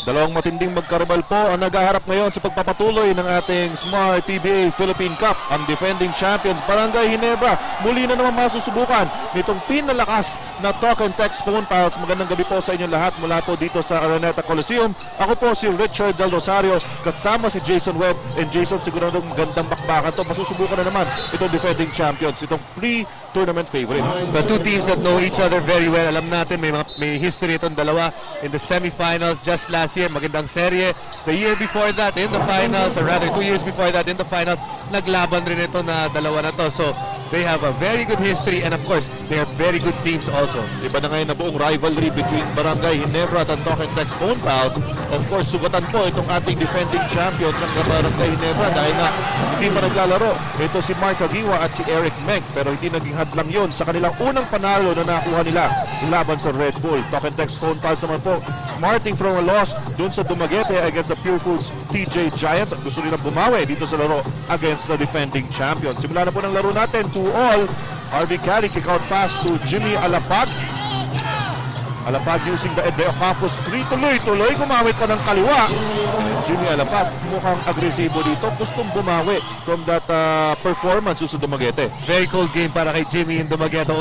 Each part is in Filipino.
Dalawang matinding magkaribal po ang naghaharap ngayon sa pagpapatuloy ng ating Smart PBA Philippine Cup. Ang defending champions Barangay Ginebra muli na naman masusubukan nitong pinalakas na talk and text phone pals. Magandang gabi po sa inyong lahat mula po dito sa Araneta Coliseum. Ako po si Richard Del Rosario kasama si Jason Webb. And Jason, siguradong magandang bakbakan to. Masusubukan na naman itong defending champions, itong pre-tournament favorites. The two teams that know each other very well. Alam natin may history itong dalawa in the semifinals just last year. Magandang serye. The year before that in the finals, or rather 2 years before that in the finals, naglaban rin ito na dalawa na to. So they have a very good history and of course they have very good teams also. Iba na ngayon na buong rivalry between Barangay Ginebra at Talk and Text phone pals. Of course, sugatan po itong ating defending champions ng Barangay Ginebra dahil na hindi pa naglalaro. Ito si Mark Agiwa at si Eric Menk, pero hindi naging hadlang yon sa kanilang unang panalo na nakuha nila laban sa Red Bull. Talk and Text phone pals naman po, smarting from a loss dun sa Dumaguete against the Pure Foods TJ Giants at gusto nilang bumawi dito sa laro against the defending champions. Simula na po ng laro natin, 2-all. RV Carry kick out pass to Jimmy Alapag. Alapag using the Edeo Campus 3, tuloy-tuloy gumamit pa ng kaliwa. Jimmy Alapag mukhang agresibo dito, gustong bumawi from that performance sa Dumaguete. Very cold game para kay Jimmy in Dumaguete.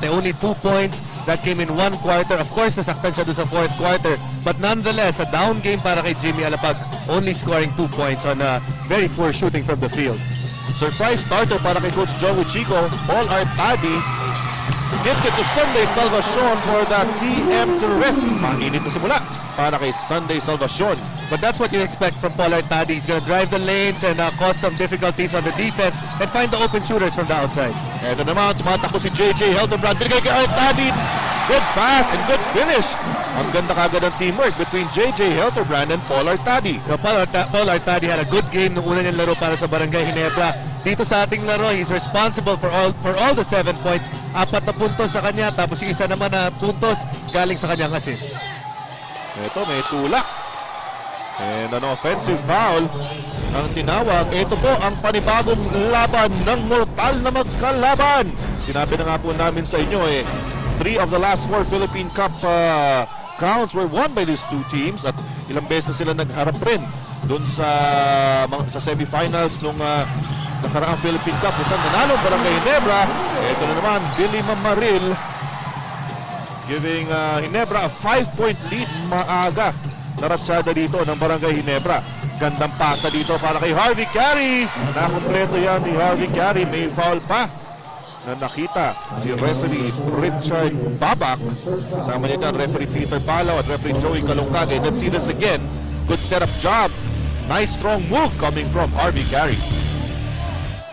Only 2 points that came in 1 quarter. Of course, nasaktan siya doon sa 4th quarter. But nonetheless, a down game para kay Jimmy Alapag, only scoring 2 points on a very poor shooting from the field. Surprise starter para kay Coach Joey Chico. Paul Artadi gives it to Sunday Salvacion for the TM to rest. Mainit na simula para kay Sunday Salvacion. But that's what you expect from Paul Artadi. He's going to drive the lanes and cause some difficulties on the defense and find the open shooters from the outside. Ito naman, tumatakbo si JJ Heldenbrand. Binigay kay Artadi. Good pass and good finish. Ang ganda kagad ng teamwork between JJ Heldenbrand and Paul Artadi. Paul Artadi had a good game nung una niyang laro para sa Barangay Ginebra. Dito sa ating laro, he's responsible for all the 7 points. 4 na puntos sa kanya, tapos yung isa naman na puntos galing sa kanyang assist. Ito, may tulak. And an offensive foul ang tinawag. Ito po ang panibagong laban ng mortal na magkalaban. Sinabi na nga po namin sa inyo 3 of the last 4 Philippine Cup crowns were won by these two teams at ilang beses na sila nagharap rin doon sa semifinals nung nakaraang Philippine Cup kung saan nanalo Barangay Ginebra. Ito na naman, Billy Mamaril giving Ginebra a 5-point lead. Maaga naratsada dito ng Barangay Ginebra. Gandang pasa dito para kay Harvey Carey. Nakompleto yan ni Harvey Carey. May foul pa na nakita si referee Richard Babak. Kasama niya dyan referee Peter Palaw at referee Joey Calungkage. Let's see this again. Good setup job. Nice strong move coming from Harvey Carey.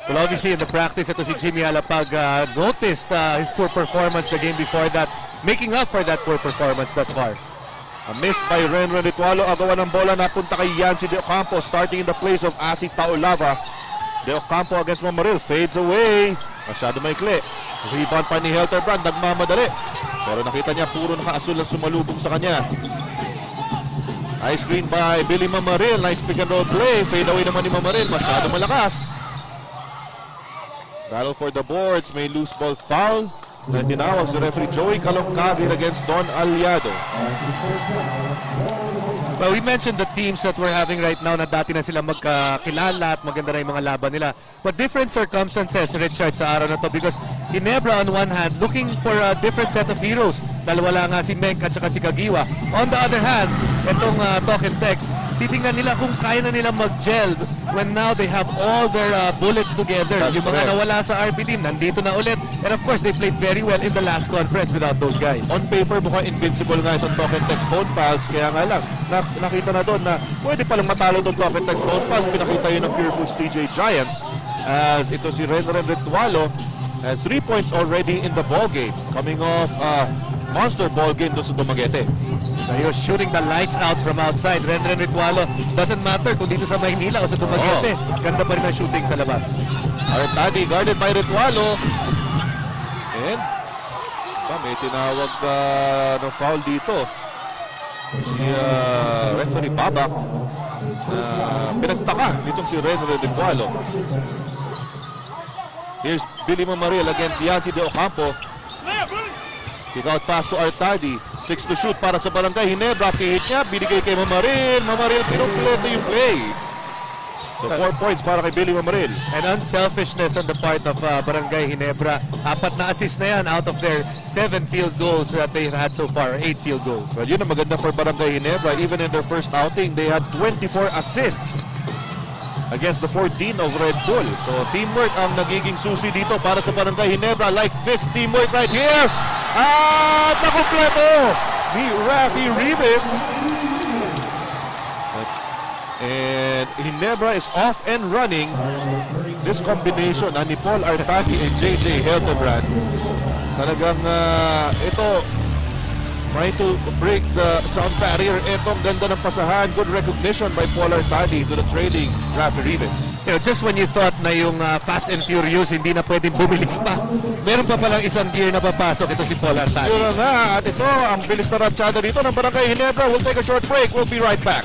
Well, obviously in the practice, ito si Jimmy Alapag noticed his poor performance the game before that, making up for that poor performance thus far. A miss by Renren Ritualo. Agawan ng bola napunta kay Yancy De Ocampo starting in the place of Asi Taolava. De Ocampo against Mamaril. Fades away. Masyado maikli. Rebound pa ni Helterbrand. Nagmamadali. Pero nakita niya puro nakaasul ang sumalubong sa kanya. Nice screen by Billy Mamaril. Nice pick and roll play. Fade away naman ni Mamaril. Masyado malakas. Battle for the boards. May loose ball foul. Na tinawag si referee Joey Calungkage against Don Aliado. Well, we mentioned the teams that we're having right now na dati na sila magkakilala at maganda na yung mga laban nila. But different circumstances, Richard, sa araw na to because Ginebra on one hand looking for a different set of heroes dahil wala nga si Menk at saka si Kagiwa. On the other hand, itong Talk and Text, titingnan nila kung kaya na nila mag-gel when now they have all their bullets together. That's yung mga nawala sa RP team, nandito na ulit. And of course, they played very well in the last conference without those guys. On paper, mukhang invincible nga itong Talk and Text phone pals. Kaya nga lang, nakita na doon na pwede palang matalo itong Talk and Text phone pals. Pinakita yun ng Pure Foods TJ Giants. As ito si Renren Ritualo has 3 points already in the ball game. Coming off monster ball game doon sa Dumaguete. So he was shooting the lights out from outside. Renren Ritualo, doesn't matter kung dito sa Maynila o sa Dumaguete. Ganda pa rin ang shooting sa labas. Artadi guarded by Ritualo. And may tinawag ng foul dito. Si referee Babak pinagtaka nitong si Renren Ritualo. Here's Billy Mamaril against Yancy De Ocampo. Kick out pass to Artadi. 6 to shoot para sa Barangay Ginebra. Pihit niya, binigay kay Mamaril. Mamaril, pinumpleto yung play. So 4 points para kay Billy Mamaril. And unselfishness on the part of Barangay Ginebra. 4 na assist na yan out of their 7 field goals that they've had so far, 8 field goals. Well, yun ang maganda for Barangay Ginebra. Even in their first outing, they had 24 assists against the 14 of Red Bull. So teamwork ang nagiging susi dito para sa Barangay Ginebra. Like this teamwork right here. At nakumpleto ni Rafi Rivas. And Ginebra is off and running. This combination ni Paul Artadi and JJ Hildebrand. Talagang ito trying to break the sound barrier. Ito ang ganda ng pasahan. Good recognition by Paul Artadi to the trailing Rafi Rivas. You know, just when you thought na yung Fast and Furious hindi na pwedeng bumilis pa, meron pa palang isang gear na papasok. Ito si Paul Artadi. Yun nga, at ito ang bilis na ratsyada dito ng Barangay Ginebra. We'll take a short break. We'll be right back.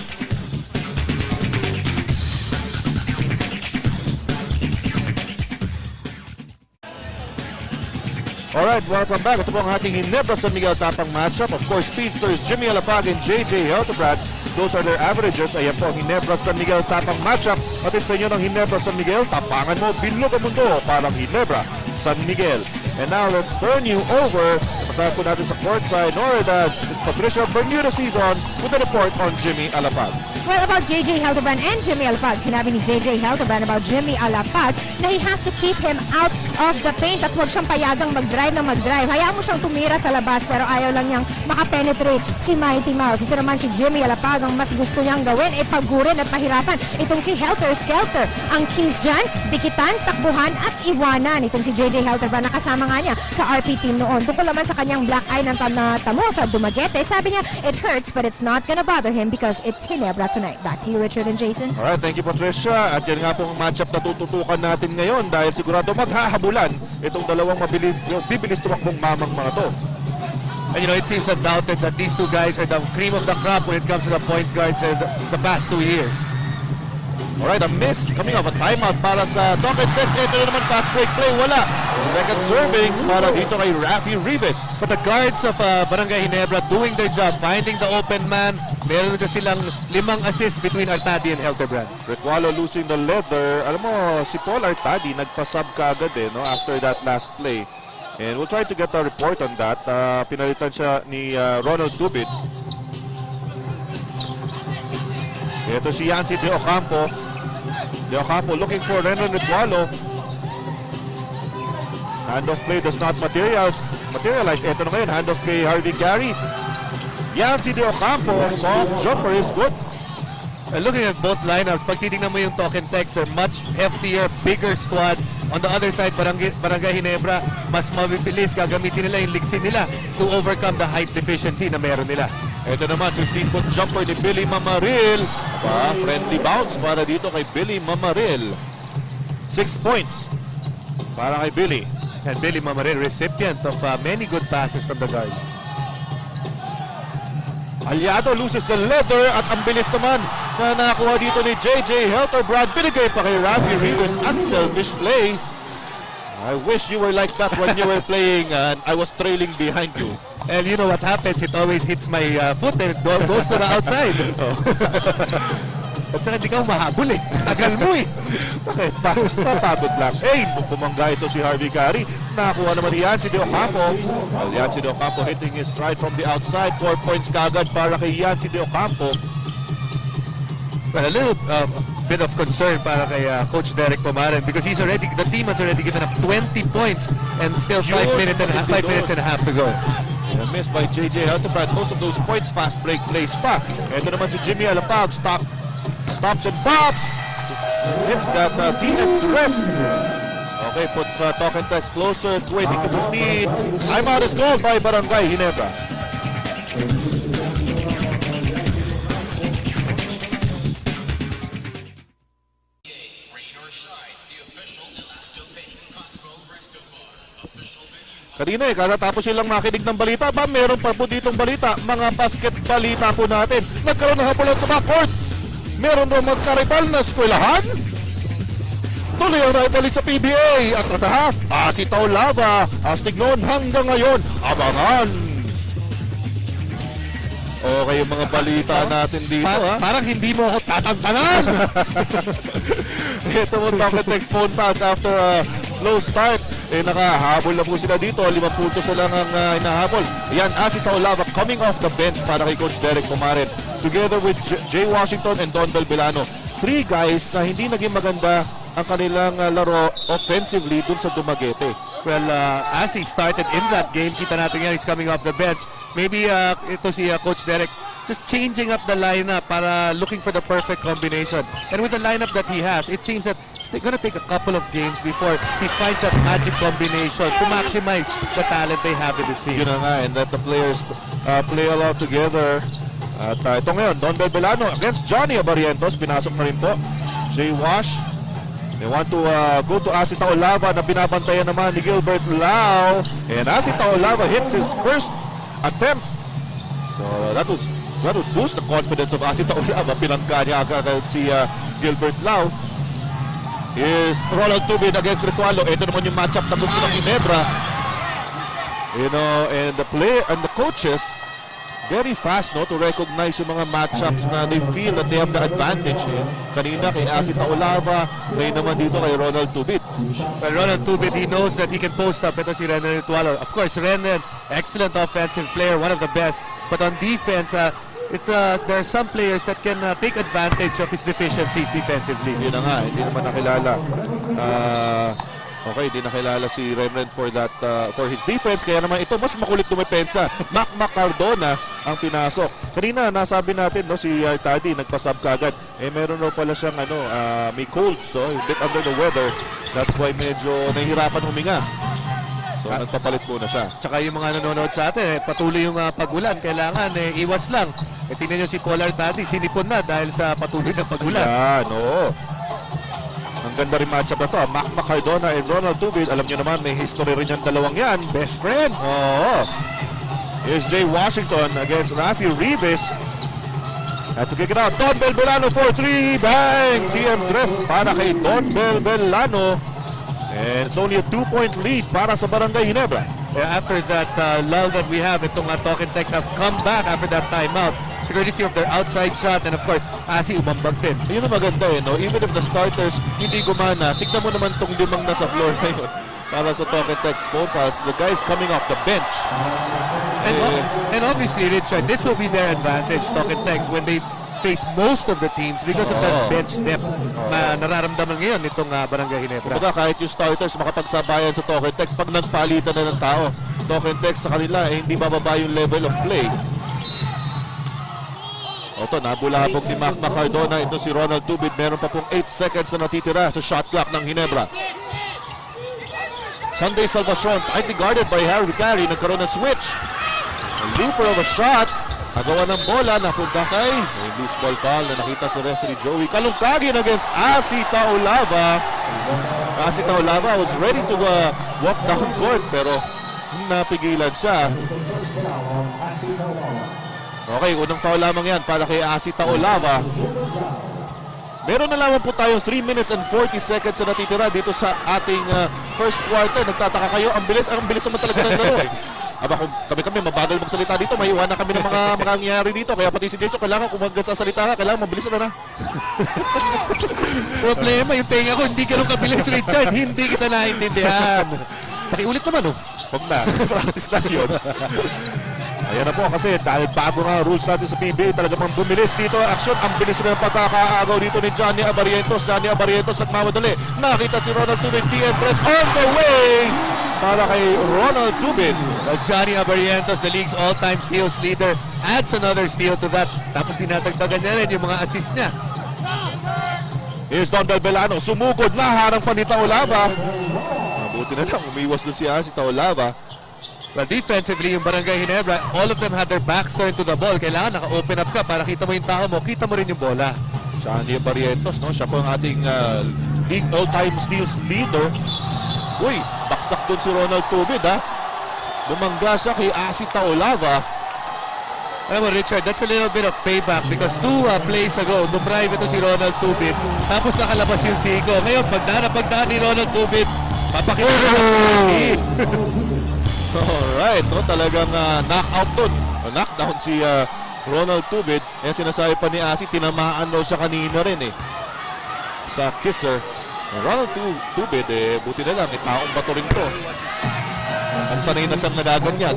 Alright, welcome back. Ito po ang ating Ginebra San Miguel Tapang matchup. Of course, speedsters Jimmy Alapag and JJ Hildebrand. Those are their averages. Ayan po ang Ginebra San Miguel Tapang matchup. Atin sa inyo ng Ginebra San Miguel, tapangan mo, bilog ang mundo. Parang Ginebra San Miguel. And now let's turn you over. Pasahan po natin sa courtside. Noridad is Patricia Bermuda season with a report on Jimmy Alapag. Well, about JJ Hildebrand and Jimmy Alapag, sinabi ni JJ Hildebrand about Jimmy Alapag na he has to keep him out of the paint at huwag siyang payagang mag-drive na mag-drive. Hayaan mo siyang tumira sa labas pero ayaw lang niyang makapenetrate si Mighty Mouse. Ito naman si Jimmy Alapag, ang mas gusto niyang gawin ay pagurin at pahirapan. Itong si Helter Skelter. Ang keys dyan, dikitan, takbuhan at iwanan. Itong si JJ Hildebrand, nakasama nga niya sa RP team noon. Tungkol naman sa kanyang black eye ng tamo sa Dumaguete, sabi niya, it hurts but it's not gonna bother him because it's Ginebra tonight. Back to you, Richard and Jason. Alright, thank you, Patricia. At yan nga pong matchup na tututukan natin ngayon dahil sigurado maghahabulan itong dalawang bibilis tumakbong mamang mga to. And you know, it seems undoubted that these two guys are the cream of the crop when it comes to the point guards in the past 2 years. Alright, a miss coming off a timeout para sa Docket Test. Ito na naman, fast break play, wala. Second servings para dito kay Rafi Rivas. But the guards of Barangay Ginebra doing their job, finding the open man. Meron na silang 5 assists between Artadi and Hildebrand. Retualo losing the leather. Alam mo, si Paul Artadi nagpa-sub kaagad no, after that last play. And we'll try to get a report on that. Pinalitan siya ni Ronald Dubit. Ito si Yancy De Ocampo. De Ocampo looking for Renan Retualo. Handoff play does not materialize. Ito na ngayon, handoff kay Harvey Gary. Yancy De Ocampo, soft jumper is good. Looking at both lineups, pag titignan mo yung talk and text, they're much heftier, bigger squad. On the other side, Barangay Ginebra, mas mabibilis, gagamitin nila yung ligsin nila to overcome the height deficiency na meron nila. Ito naman, 15-foot jumper ni Billy Mamaril. Friendly bounce para dito kay Billy Mamaril. 6 points para kay Billy. And Billy Mamaril, recipient of many good passes from the guards. Aliado loses the leather at ang bilis naman na nakakuha dito ni JJ Hildebrand. Binigay pa kay Rafi Rivas. Unselfish play. I wish you were like that when you were playing and I was trailing behind you. And you know what happens? It always hits my foot and it goes to the outside. At saka hindi ka mahabol eh. Tagal mo eh. Bakit? Papagod lang. Hey, pumangga ito si Harvey Gary. Nakakuha naman ni Yancy De Ocampo. Yancy De Ocampo hitting his stride from the outside. 4 points kagad para kay Yancy De Ocampo. Well, a little bit of concern para kay Coach Derek Pomaren because the team has already given up 20 points and still 5 minutes and a half to go. And a miss by JJ Hildebrand. Most of those points fast break plays pa. Ito naman si Jimmy Alapag. Stops and pops. Hits that team dress. Okay, puts talk and text closer. 20 to 15. Timeout is called by Barangay Ginebra. Kanina katatapos silang makinig ng balita. Meron pa po ditong balita. Mga basket balita po natin. Nagkaroon ng hapulan sa backcourt. Meron daw magkaribal na eskwelahan. Tuloy ang rivalry sa PBA at at half, Asi Taulava, astig noon hanggang ngayon, abangan. Okay, yung mga balita natin dito, ha? Parang hindi mo ako tatantanan. Ito mo Token Text phone pass after a slow start. Nakahabol na po sila dito. 5 puntos na lang ang hinahabol. Yan, Asi Taulava coming off the bench para kay Coach Derek Pumarin. Together with Jay Washington and Don Belbilano. 3 guys na hindi naging maganda ang kanilang laro offensively dun sa Dumaguete. Well, as he started in that game, kita natin yan, he's coming off the bench. Maybe ito si Coach Derek just changing up the lineup para looking for the perfect combination. And with the lineup that he has, it seems that it's going to take a couple of games before he finds that magic combination to maximize the talent they have in this team. Yun na nga, and that the players play a lot together. At ito ngayon, Don Belbilano against Johnny Abarientos, pinasok na rin po. Jay Wash. They want to go to Asi Taulava na binabantayan naman ni Gilbert Lau. And Asi Taulava hits his first attempt. So that would boost the confidence of Asi Taulava. Pinangka niya agad si Gilbert Lau. Here's Ronald Tubin against Ritualo. Ito naman yung matchup na gusto ng Ginebra. You know, and the player and the coaches very fast, no, to recognize yung mga matchups na they feel that they have the advantage in. Kanina kay Asi Taulava, ngayon naman dito kay Ronald Tubit. Well, Ronald Tubit, he knows that he can post up. Ito si Renan Ritualo. Of course, Renan, excellent offensive player, one of the best. But on defense, there are some players that can take advantage of his deficiencies defensively. Yun na nga, hindi naman nakilala. Okay, hindi nakilala si Renan for his defense. Kaya naman ito, mas makulit dumepensa. Mac Cardona ang pinasok. Kanina, nasabi natin, no, si Artadi, nagpasab kagad. Meron raw pala siyang may cold, so a bit under the weather. That's why medyo nahihirapan huminga. So, nagpapalit muna siya. Tsaka yung mga nanonood sa atin, patuloy yung pagulan. Kailangan, iwas lang. Tingnan nyo si Paul Artadi, sinipon na dahil sa patuloy ng pagulan. Yan, oo. Ang ganda rin matchup na ito. Mac Cardona and Ronald Tubin. Alam nyo naman, may history rin yung dalawang yan. Best friends. Oo. Here's Jay Washington against Rafi Rivas. At to kick it out, Don Belbilano for 3. Bang! TM3 para kay Don Belbilano. And it's only a 2-point lead para sa Barangay Ginebra. Yeah, after that lull that we have, itong Token Text have come back after that timeout. Courtesy of their outside shot, and of course, Asi umambag din. Yun ang maganda no? Even if the starters hindi gumana, tignan mo naman tong 5 nasa floor ngayon para sa Token Text phone pass. The guys coming off the bench. And obviously, Richard, this will be their advantage, Token Text, when they face most of the teams because of that bench depth na nararamdaman ngayon nitong Barangay Ginebra. Kumbaga, kahit yung starters makapagsabayan sa Token Text, pag nagpalitan na ng tao, Token Text sa kanila, hindi bababa yung level of play. Ito, nabulabog si Mac Cardona. Ito si Ronald Tubid. Meron pa pong 8 seconds na natitira sa shot clock ng Ginebra. Sunday Salvacion, tightly guarded by Harry Vicari. Nagkaroon ng switch. A looper of a shot. Nagawa ng bola. Napunta kay loose ball foul na nakita sa referee Joey Kalungkagin against Asi Taulava. Asi Taulava was ready to walk down court pero napigilan siya. Okay, unang foul lamang yan para kay Asi Taulava. Meron na lamang po tayong 3 minutes and 40 seconds na natitira dito sa ating first quarter. Nagtataka kayo, ang bilis naman talaga ng laro. Aba, kung kami mabagal magsalita dito, may iwanan kami ng mga mangyayari dito. Kaya pati si Jason, kailangan kung magsasalita ka, kailangan mabilis na. Problema, yung tenga ko, hindi ka nung kabilis, Richard. Hindi kita naintindihan. Pakiulit naman, oh. Huwag na, practice na yun. Ayan na po kasi dahil bago nga rules natin sa PBA, talaga pang bumilis dito action. Ang bilis na ng pagkakaagaw dito ni Johnny Abarientos. Johnny Abarientos nagmamadali. Nakita si Ronald Tubin, TM press on the way para kay Ronald Tubin. Johnny Abarientos, the league's all-time steals leader, adds another steal to that. Tapos dinatagdagan niya rin yung mga assist niya. Here's Don Belbilano, sumugod na, harang pa ni Taulava. Mabuti na lang, umiwas dun si Taulava. Well, defensively, yung Barangay Ginebra, all of them have their backs turned to the ball. Kailangan naka-open up ka para kita mo yung tao mo, kita mo rin yung bola. Johnny Barrientos, no? Siya po ang ating league all-time steals leader. Uy, baksak dun si Ronald Tubid, ha? Bumangga siya kay Asi Taulava. Alam mo, Richard, that's a little bit of payback because 2 plays ago, dumrive ito si Ronald Tubit, tapos nakalabas yung Zico. Ngayon, pagdaan ni Ronald Tubit, papakita na si Alright, no, talagang knockout dun. Knockdown si Ronald Tubit. Eh, sinasabi pa ni Asi, tinamaan daw siya kanina rin sa kisser. Ronald Tubit, buti na lang, taong bato rin to. Ang sanay na siyang nagaganyan.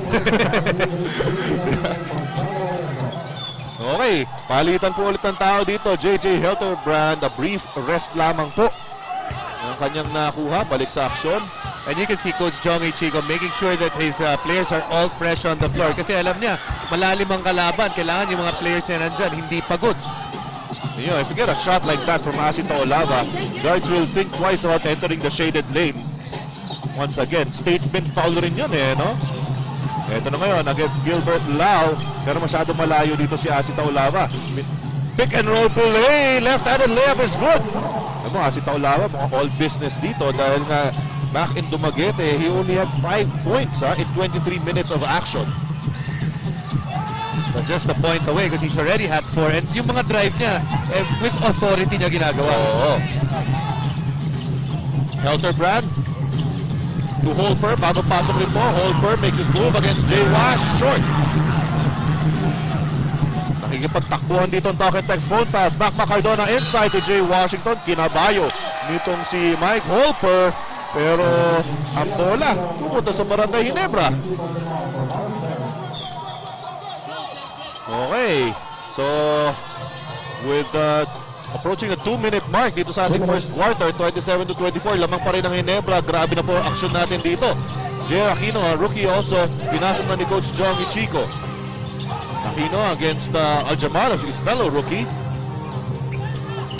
Okay, palitan po ulit ng tao dito. JJ Hilterbrand, a brief rest lamang po ang kanyang nakuha, balik sa aksyon. And you can see Coach Jongy Chico making sure that his players are all fresh on the floor. Kasi alam niya, malalim ang kalaban. Kailangan yung mga players na nandyan, hindi pagod. You know, if you get a shot like that from Asi Taolava, guards will think twice about entering the shaded lane. Once again, statement foul rin yun no? Ito na ngayon against Gilbert Lau. Pero masyado malayo dito si Asi Taolava. Pick and roll play. Left-handed layup is good. Alam mo, Asi Taolava, mga all business dito dahil nga back in Dumaguete, he only had 5 points in 23 minutes of action. But just a point away because he's already had 4. And yung mga drive niya, with authority niya ginagawa. Hilterbrand to Holper, bagong pasok rin po. Holper makes his move against Jay Wash, short. Nakikipagtakbuhan dito ang talk and text phone pass. Mac Cardona inside to Jay Washington. Kinabayo nitong si Mike Holper. Pero ang bola pupunta sa Barangay Ginebra. Okay, so with approaching the 2-minute mark dito sa ating first quarter, 27-24, lamang pa rin ang Ginebra. Grabe na po ang action natin dito. Jay Aquino, rookie also, pinasok na ni Coach Jongy Chico. Aquino against Aljamal, his fellow rookie.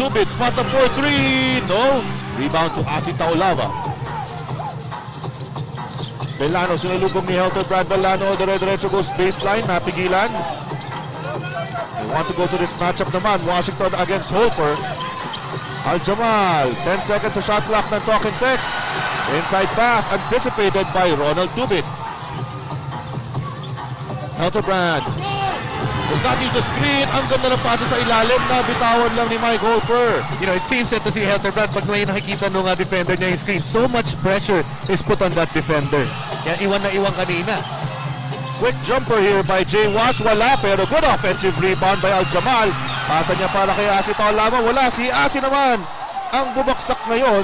Tubit spots up for 3. No. Rebound to Asi Taolava. Belano, sinalubong ni Hilterbrand. Belano, dire-diretso goes baseline. Napigilan. They want to go to this matchup naman. Washington against Holper. Aljamal, 10 seconds sa shot clock ng talk and text. Inside pass, anticipated by Ronald Tubit. Hilterbrand does not use the screen. Ang ganda ng pasa sa ilalim na bitawan lang ni Mike Holper. You know, it seems that to see Hilterbrand, pag may nakikita nung defender niya yung screen, so much pressure is put on that defender. Kaya iwan na iwan kanina. Quick jumper here by Jay Wash. Wala, pero good offensive rebound by Aljamal. Pasa niya para kay Asi Taolava. Wala, si Asi naman ang bubaksak ngayon.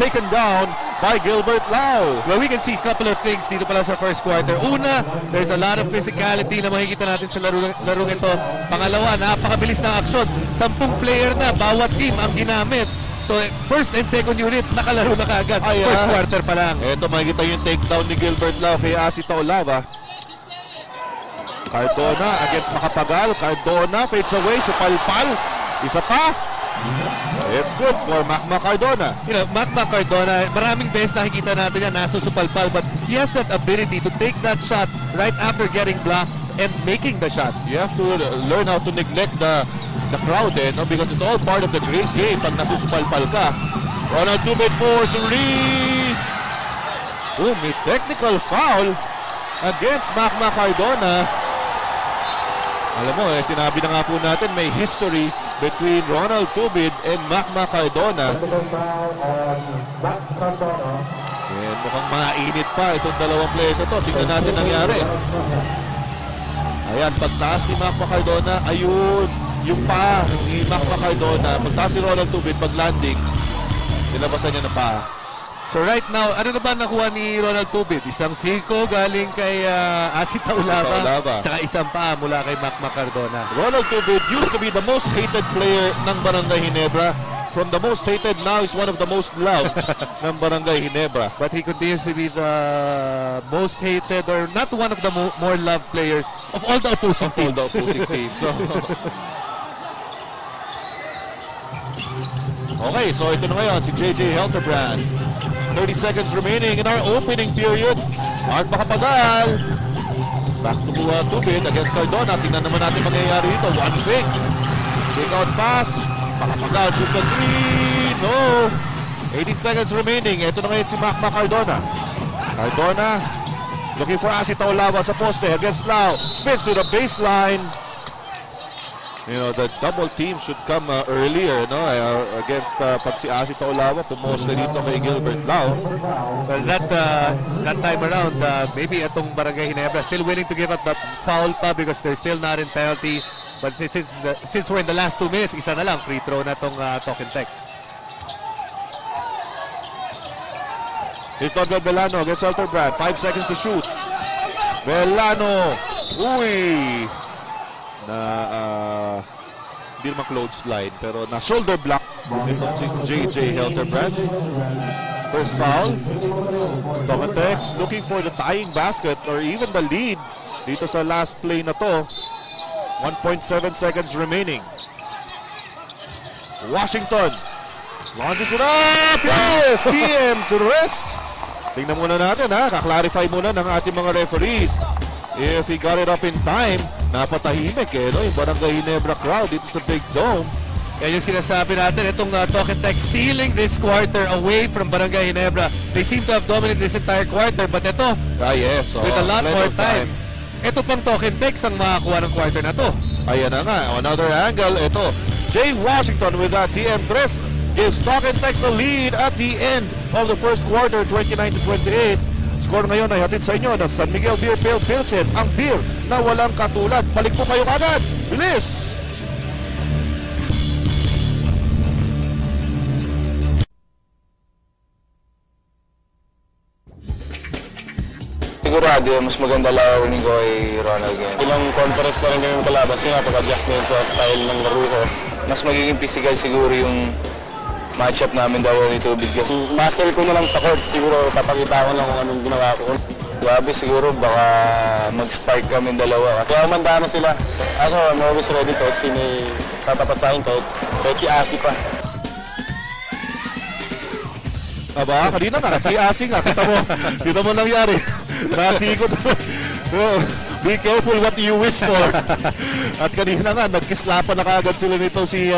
Taken down by Gilbert Lau. Well, we can see a couple of things dito pala sa first quarter. Una, there's a lot of physicality na makikita natin sa larong ito. Pangalawa, napakabilis na aksyon. 10 player na, bawat team ang ginamit. So, first and second unit, nakalaro na kaagad. First quarter pa lang. Ito, makikita yung takedown ni Gilbert Lau kay Asi Taolava. Cardona against Makapagal. Cardona fades away, supalpal. Isa pa. It's good for Mac Cardona. You know, Mac Cardona, maraming beses nakikita natin yan, nasusupalpal, but he has that ability to take that shot right after getting blocked and making the shot. You have to learn how to neglect the crowd no? Because it's all part of the great game pag nasusupalpal ka. Ronald Tubit for 3. Oh, may technical foul against Mac Cardona. Alam mo, sinabi na nga po natin may history between Ronald Tubit and Mac Cardona. And mukhang mainit pa itong dalawang players na to. Tingnan natin nangyari. Ayan, pagtaas ni Mac Cardona, ayun, yung pa ni Mac Cardona. Pagtaas ni Ronald Tubit, pag landing, nilabasan niya na pa. So right now, ano na ba nakuha ni Ronald Tubit? Isang siko galing kay Asi Taolava, tsaka isang pa mula kay Mac Cardona. Ronald Tubit used to be the most hated player ng Barangay Ginebra. From the most hated, now is one of the most loved ng Barangay Ginebra. But he continues to be the most hated, or not one of the more loved players of all the opposing teams. So, okay, so ito na ngayon si JJ Hilterbrand. 30 seconds remaining in our opening period. Mark Makapagal. Back to Tubit against Cardona. Tingnan naman natin mangyayari dito. One fake. Take out pass. Makapagal shoots a 3. No. 18 seconds remaining. Ito na ngayon si Mac Cardona. Cardona looking for Asi Taolava sa poste against Lau. Spins to the baseline. You know, the double team should come earlier, no? Against pag si Asi Taulawa, pumoste dito kay Gilbert Lau. Well, that time around, maybe itong Barangay Ginebra still willing to give up that foul pa because they're still not in penalty. But since we're in the last 2 minutes, isa na lang, free throw na itong Talk and Text. Here's Don Belano against Helterbrand. 5 seconds to shoot. Belano. Uy! Hindi naman clothesline, pero na shoulder block itong si JJ Helterbrand. First foul. Talk and Text looking for the tying basket or even the lead dito sa last play na to. 1.7 seconds remaining. Washington launches it up. Yes! TM Torres. Tingnan muna natin ha. Kaklarify muna ng ating mga referees. If he got it up in time, napatahimik no? Yung Barangay Ginebra crowd dito sa Big Dome. Yan yung sinasabi natin. Itong Talk and Text stealing this quarter away from Barangay Ginebra. They seem to have dominated this entire quarter. But ito, yes, with a lot more time. Ito pang Talk and Text ang makakuha ng quarter na to. Ayan na nga. Another angle. Ito, Jay Washington with that TM3 gives Talk and Text a lead at the end of the first quarter, 29-28. Score ngayon ay hatid sa inyo ng San Miguel Beer Pale Pilsen, ang beer na walang katulad. Balik po kayo agad. Bilis! Sigurado, mas maganda laro ko kay Ronald ngayon. Ilang conference na rin kami kalaban, kasi napag-adjust na yun sa style ng laro ko. Mas magiging physical siguro yung matchup namin daw ni Tubig. Kasi master ko na lang sa court, siguro papakita ko lang kung anong ginawa ko. Grabe siguro, baka mag-spark kami dalawa. Kaya umanda na sila. Ako, I'm always ready kahit sino tatapat sa akin, kahit si Asi pa. Aba, kanina na, si Asi nga. Kita mo nangyari. Nasigot. Be careful what you wish for. At kanina nga, nagkislapan na kaagad sila nito si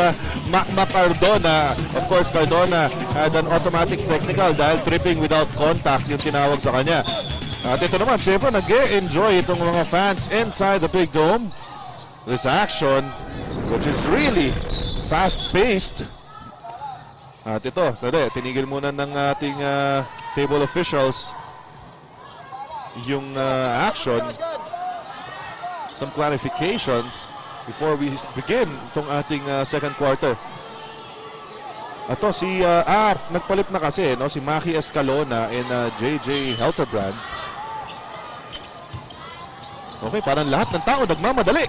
Mac Cardona. Of course, Cardona had an automatic technical dahil tripping without contact yung tinawag sa kanya. At ito naman, syempre, nag-enjoy itong mga fans inside the Big Dome. This action, which is really fast-paced. At ito, tinigil muna ng ating table officials yung action. Some clarifications before we begin itong ating second quarter. Ito si nagpalit na kasi no, si Maki Escalona and JJ Helterbrand. Okay, parang lahat ng tao nagmamadali.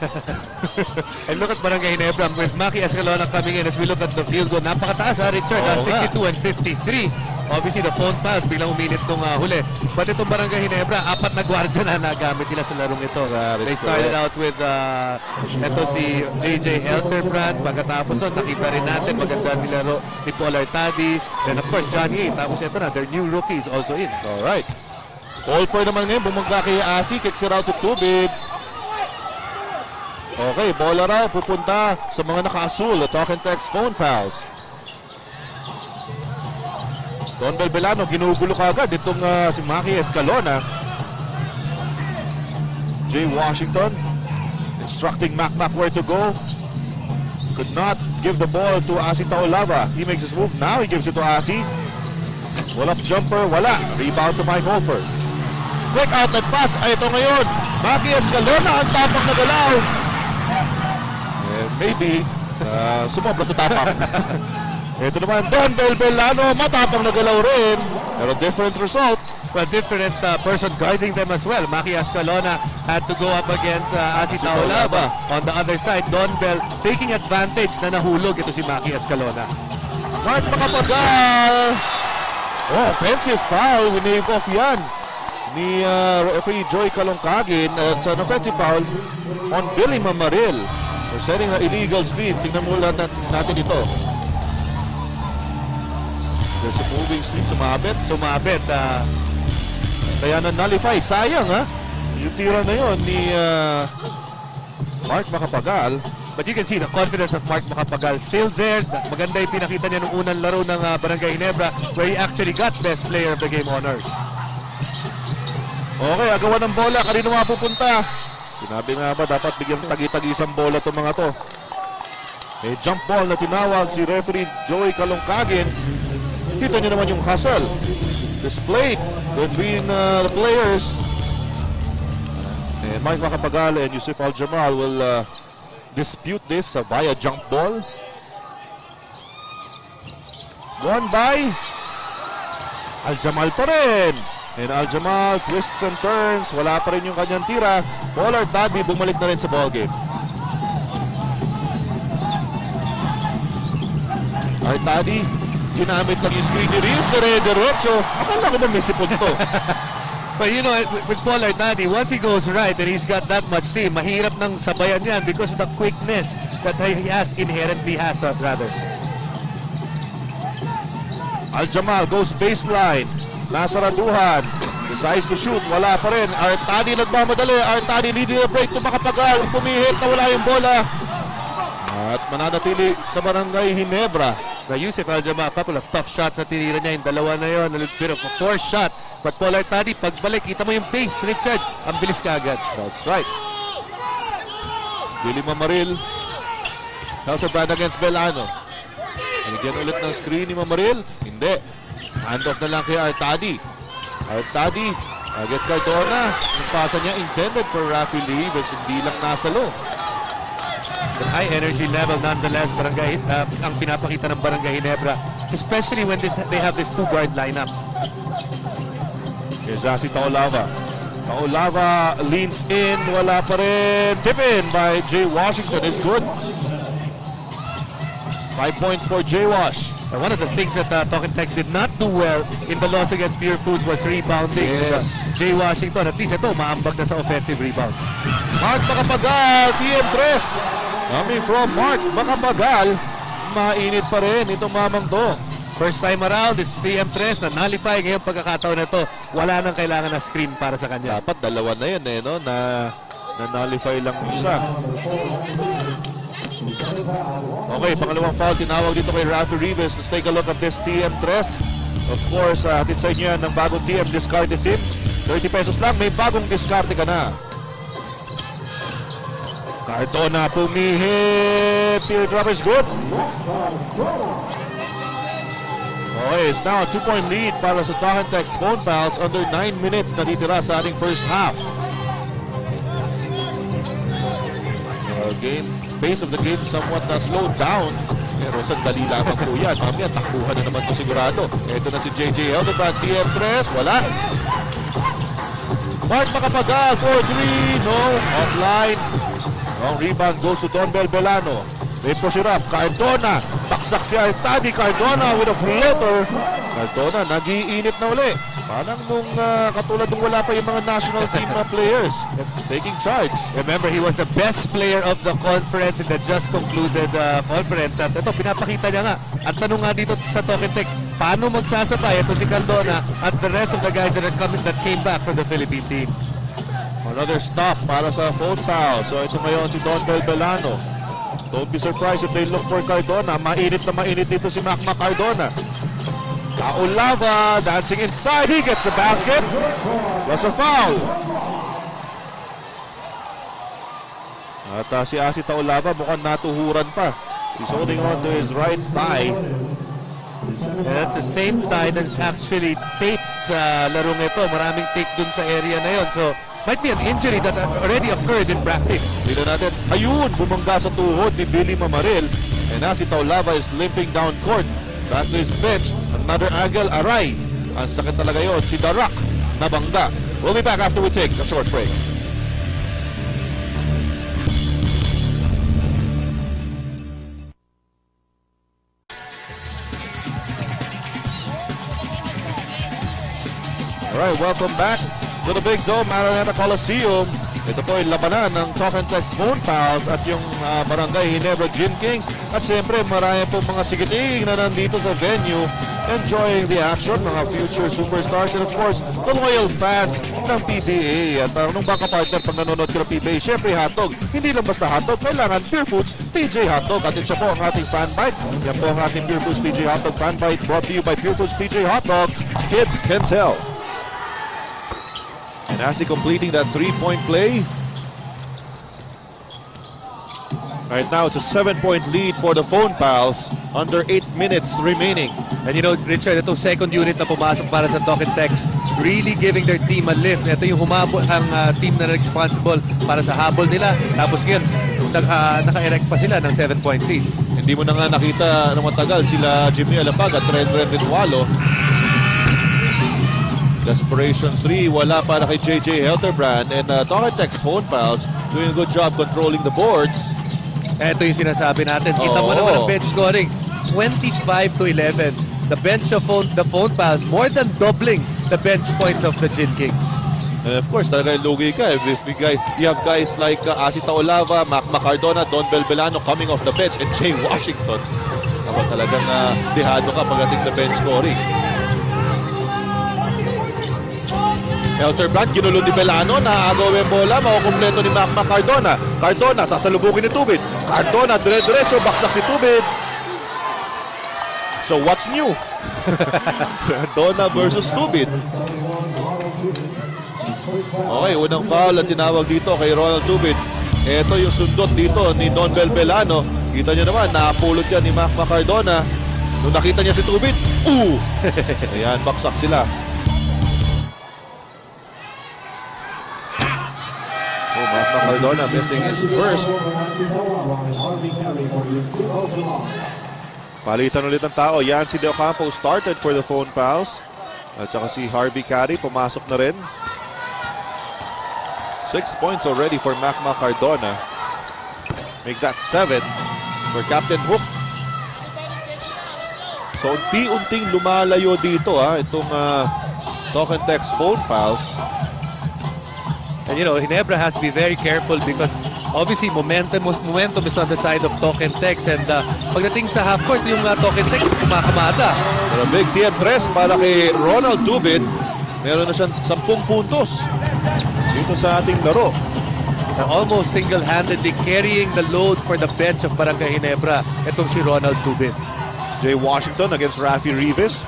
And look at Barangay Ginebra with Maki Escalona coming in as we look at the field goal. Napakataas Richard, 62 and 53. Obviously, the phone pass biglang uminit nung huli. But itong Barangay Ginebra, 4 na gwardiya na nagamit nila sa larong ito. They started out with ito si JJ Helterbrand. Pagkatapos nakita rin natin maganda nilaro ni Paul Artadi. Then of course, Johnny. Tapos ito na, their new rookies also in. Alright. Holper naman ngayon, bumagla kay Asi, kicks it out to Tubig. Okay, bola raw, pupunta sa mga naka-asul, the Talk and Text phone pals. Don Belano, ginugulo ka agad itong si Maki Escalona. Jay Washington instructing Mac where to go. Could not give the ball to Asi Taulava. He makes his move, now he gives it to Asi. Wala jumper, wala. Rebound to Mike Holper. Quick outlet pass. Ay, ito ngayon. Maki Escalona ang tapak na galaw. Maybe sumobra sa tapak. Ito naman, Don Belano. Matapang na galaw rin. Pero different result. Well, different person guarding them as well. Maki Escalona had to go up against Asi Taulava. On the other side, Don Bell taking advantage na nahulog ito si Maki Escalona. Mark Makapagal. Offensive foul. Winave off yan ni referee Joy Kalongkagin. It's an offensive foul on Billy Mamaril for setting an illegal speed. Tingnan mo lang natin ito. There's a moving speed. Sumabit. Kaya na-nullify. Sayang ha. Yung tira na yun ni Mark Makapagal. But you can see the confidence of Mark Makapagal still there. Maganda yung pinakita niya nung unang laro ng Barangay Ginebra where he actually got best player of the game honors. Okay, agawan ng bola. Kanino mapupunta? Sinabi nga ba, dapat bigyan tagi-tagisang bola itong mga to. May jump ball na tinawag si referee Joey Kalongkagin. Kita nyo naman yung hustle displayed between the players. And Mike Macapagal and Yusuf Aljamal will dispute this via jump ball. Won by Aljamal pa rin. And Aljamal twists and turns. Wala pa rin yung kanyang tira. Paul Artadi bumalik na rin sa ballgame. Artadi, ginamit lang yung screen ni Rios. Dire-diretso. Akala ko ba may sipon to? But you know, with Paul Artadi, once he goes right and he's got that much steam, mahirap nang sabayan yan because of the quickness that he inherently has, rather. Aljamal goes baseline. Nasaraduhan. Decides to shoot. Wala pa rin. Artadi nagmamadali. Artadi leading the break to Macapagal. Pumihit na wala yung bola. At mananatili sa barangay Ginebra. Now, Yusuf Aljamal, a couple of tough shots na tinira niya. Yung dalawa na yun. A little bit of a forced shot. But Paul Artadi, pagbalik, kita mo yung pace, Richard. Ang bilis kaagad. That's right. Billy Mamaril. Helterbrand against Belano. Nagyan ulit ng screen ni Mamaril. Hindi. Handoff na lang kay Artadi. Artadi gets Cardona. Yung pasa niya intended for Rafi Leaves. Hindi lang nasalo. The high energy level nonetheless, barangay, ang pinapakita ng Barangay Ginebra. Especially when they have this two-guard lineup. Here's Jassy Taolava. Taolava leans in. Wala pa rin. Tip in by Jay Washington is good. 5 points for Jay Wash. And one of the things that Talking Tex did not do well in the loss against Pure Foods was rebounding. Yes. Jay Washington, at least ito, maambag na sa offensive rebound. Mark Macapagal, TM3. Coming from Mark Macapagal. Mainit pa rin itong mamang to. First time around, this TM3 na nullify ngayong pagkakataon na ito. Wala nang kailangan na screen para sa kanya. Dapat dalawa na yun no? na nullify lang siya. Okay, pangalawang foul tinawag dito kay Rafi Rivas. Let's take a look at this TM3. Of course, hatid sa inyo yan ng bagong TM discard sim. 30 pesos lang, may bagong discard ka na. Cardona pumihit. Teardrop is good. Okay, it's now a 2-point lead para sa Talking Tex Phone Pals. Under 9 minutes na ditira sa ating first half. Pace of the game somewhat slowed down. Pero sandali lamang po yan. Mamaya takbuhan na naman po sigurado. Ito na si JJ Helderbrand. TM3. Wala. Mark Macapagal for 3. No. Offline. Long rebound goes to Don Belano. They push it up. Cardona. Baksak si Artadi. Cardona with a floater. Cardona nag-iinit na uli. Parang nung katulad nung wala pa yung mga national team players taking charge. Remember, he was the best player of the conference in the just concluded conference. At ito, pinapakita niya nga. At tanong nga dito sa Talking Tex, paano magsasabay ito si Cardona at the rest of the guys that came back from the Philippine team. Another stop para sa phone foul. So ito ngayon si Don Belano. Don't be surprised if they look for Cardona. Mainit na mainit dito si Mac Cardona. Taolava dancing inside. He gets the basket. Plus a foul. At si Asi Taolava mukhang natuhuran pa. He's holding on to his right thigh. And that's the same thigh that's actually taped sa larong ito. Maraming tape dun sa area na yon. So, might be an injury that already occurred in practice. Dito natin, ayun, bumangga sa tuhod ni Billy Mamaril. And Asi Taolava is limping down court. Back to his bench. Another angle, aray. Ang sakit talaga yun. Si Darak, nabangga. We'll be back after we take a short break. Alright, welcome back to the Big Dome Araneta Coliseum. Ito po ay labanan ng Talking Tex Phone Pals at yung Barangay Ginebra Gym Kings. At siyempre marami po mga sigiting na nandito sa venue enjoying the action, mga future superstars and of course the loyal fans ng PBA. At nung baka partner pag nanonood ka ng PBA, siyempre hotdog. Hindi lang basta hotdog, kailangan Pure Foods PJ Hotdog. At siya po ang ating fan bite. Yan po ang ating Pure Foods PJ Hotdog fan bite brought to you by Pure Foods PJ Hotdog. Kids can tell. And as he completing that 3-point play, Right now, it's a 7-point lead for the Phone Pals. Under 8 minutes remaining. And you know, Richard, itong second unit na pumasok para sa Talk and Text, really giving their team a lift. Ito yung humabol ang team na responsible para sa habol nila. Tapos ngayon, naka-erect pa sila ng 7-point lead. Hindi mo na nga nakita ng matagal sila Jimmy Alapag at Ren Ritwalo. Desperation 3, wala para kay JJ Helterbrand. And Talk and Text Phone Pals doing a good job controlling the boards. Ito yung sinasabi natin. Kita mo naman ang bench scoring. 25-11. The bench of the Phone Pals more than doubling the bench points of the Gin Kings. And of course, talaga lugi ka. If you have guys like Asita Olava, Mac Macardona, Don Belbelano coming off the bench, and Jay Washington. Ako talagang dehado ka pagdating sa bench scoring. Helterbrand, ginulo ni Belano, naagaw yung bola, makukumpleto ni Mac Macardona. Cardona, sasalubugin ni Tubid. Cardona, dire-diretso, baksak si Tubid. So what's new? Cardona versus Tubid. Okay, unang foul at tinawag dito kay Ronald Tubid. Ito yung sundot dito ni Don Belbelano. Kita nyo naman, napulot yan ni Mac Macardona. Nung nakita niya si Tubid, ayan, baksak sila. Mac Macardona missing his first. Palitan ulit ang tao. Yan si De Ocampo started for the Phone Pals. At saka si Harvey Carey pumasok na rin. 6 points already for Mac Macardona. Make that 7 for Captain Hook. So unti-unting lumalayo dito itong Talk and Text Phone Pals. And you know, Ginebra has to be very careful because obviously momentum is on the side of Talk and Text, and pagdating sa half court yung Talk and Text kumakamada. Pero big T3 para kay Ronald Tubid. Meron na siyang 10 puntos dito sa ating laro. Almost single-handedly carrying the load for the bench of Barangay Ginebra. Itong si Ronald Tubid. Jay Washington against Rafi Rivas.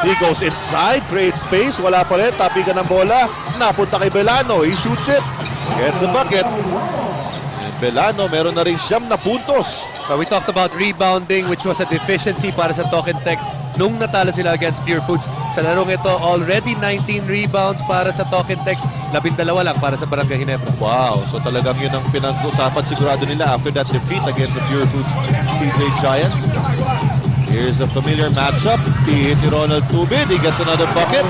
He goes inside, creates space, wala pa rin, tapigan ng bola, napunta kay Belano, he shoots it, gets the bucket. And Belano, meron na rin 9 na puntos. We talked about rebounding, which was a deficiency para sa Talk and Text nung natalo sila against Pure Foods. Sa larong ito, already 19 rebounds para sa Talk and Text, 12 lang para sa Barangay Ginebra. Wow, so talagang yun ang pinag-usapan sigurado nila after that defeat against the Pure Foods PJ Giants. Here's the familiar matchup. Hit ni Ronald Tubid. He gets another bucket.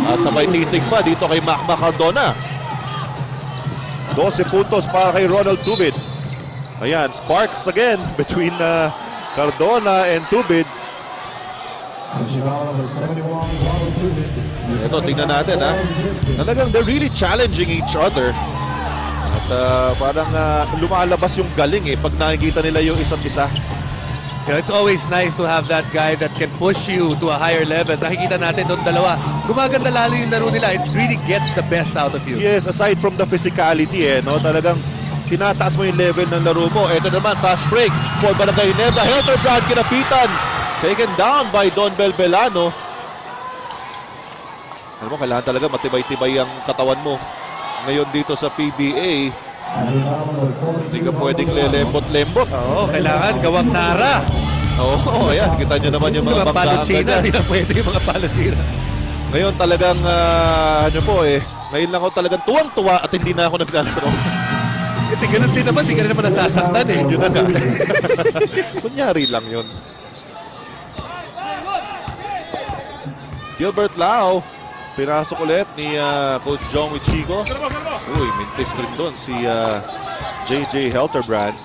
At may titig pa dito kay Mac Macardona. 12 puntos para kay Ronald Tubid. Ayan, sparks again between Cardona and Tubid. Ito, tingnan natin Talagang they're really challenging each other. At parang lumalabas yung galing pag nakikita nila yung isa't isa. You know, it's always nice to have that guy that can push you to a higher level. Nakikita natin doon dalawa. Gumaganda lalo yung laro nila. It really gets the best out of you. Yes, aside from the physicality, talagang tinataas mo yung level ng laro mo. Ito naman, fast break for Barangay Ginebra. Helterbrand, kinapitan. Taken down by Don Belbelano. Alam mo, kailangan talaga matibay-tibay ang katawan mo. Ngayon dito sa PBA, hindi ka pwedeng lelembot-lembot. Oo, kailangan gawang nara. Oo, ayan. Kita nyo naman yung mga banggaan. Hindi na pwede yung mga palutsina. Ngayon talagang, ngayon lang ako talagang tuwang-tuwa at hindi na ako naglalaro. Kasi ganun din naman, hindi ka naman nasasaktan Yun na nga. Kunyari lang yun. Gilbert Lau. Pinasok ulit ni Coach John Wichigo. Uy, mintis rin doon si JJ Helterbrand.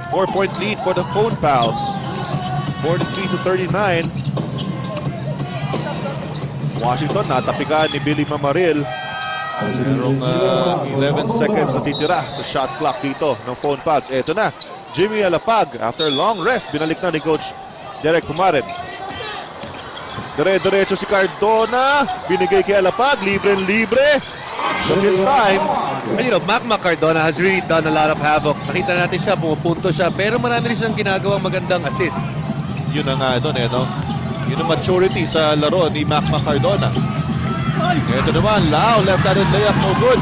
4-point lead for the Phone Pals. 43-39. Washington, natapikan ni Billy Mamaril. Merong 11 seconds na titira sa shot clock dito ng Phone Pals. Eto na, Jimmy Alapag. After long rest, binalik na ni Coach Derek Pumarin. Dire-diretso si Cardona. Binigay kay Alapag. Libre-libre. But this time, and you know, Mac Macardona has really done a lot of havoc. Nakita natin siya, pumupunto siya. Pero marami rin siyang ginagawang magandang assist. Yun na nga doon Yun ang maturity sa laro ni Mac Macardona. Ito naman, Lau. Left-handed layup, no good.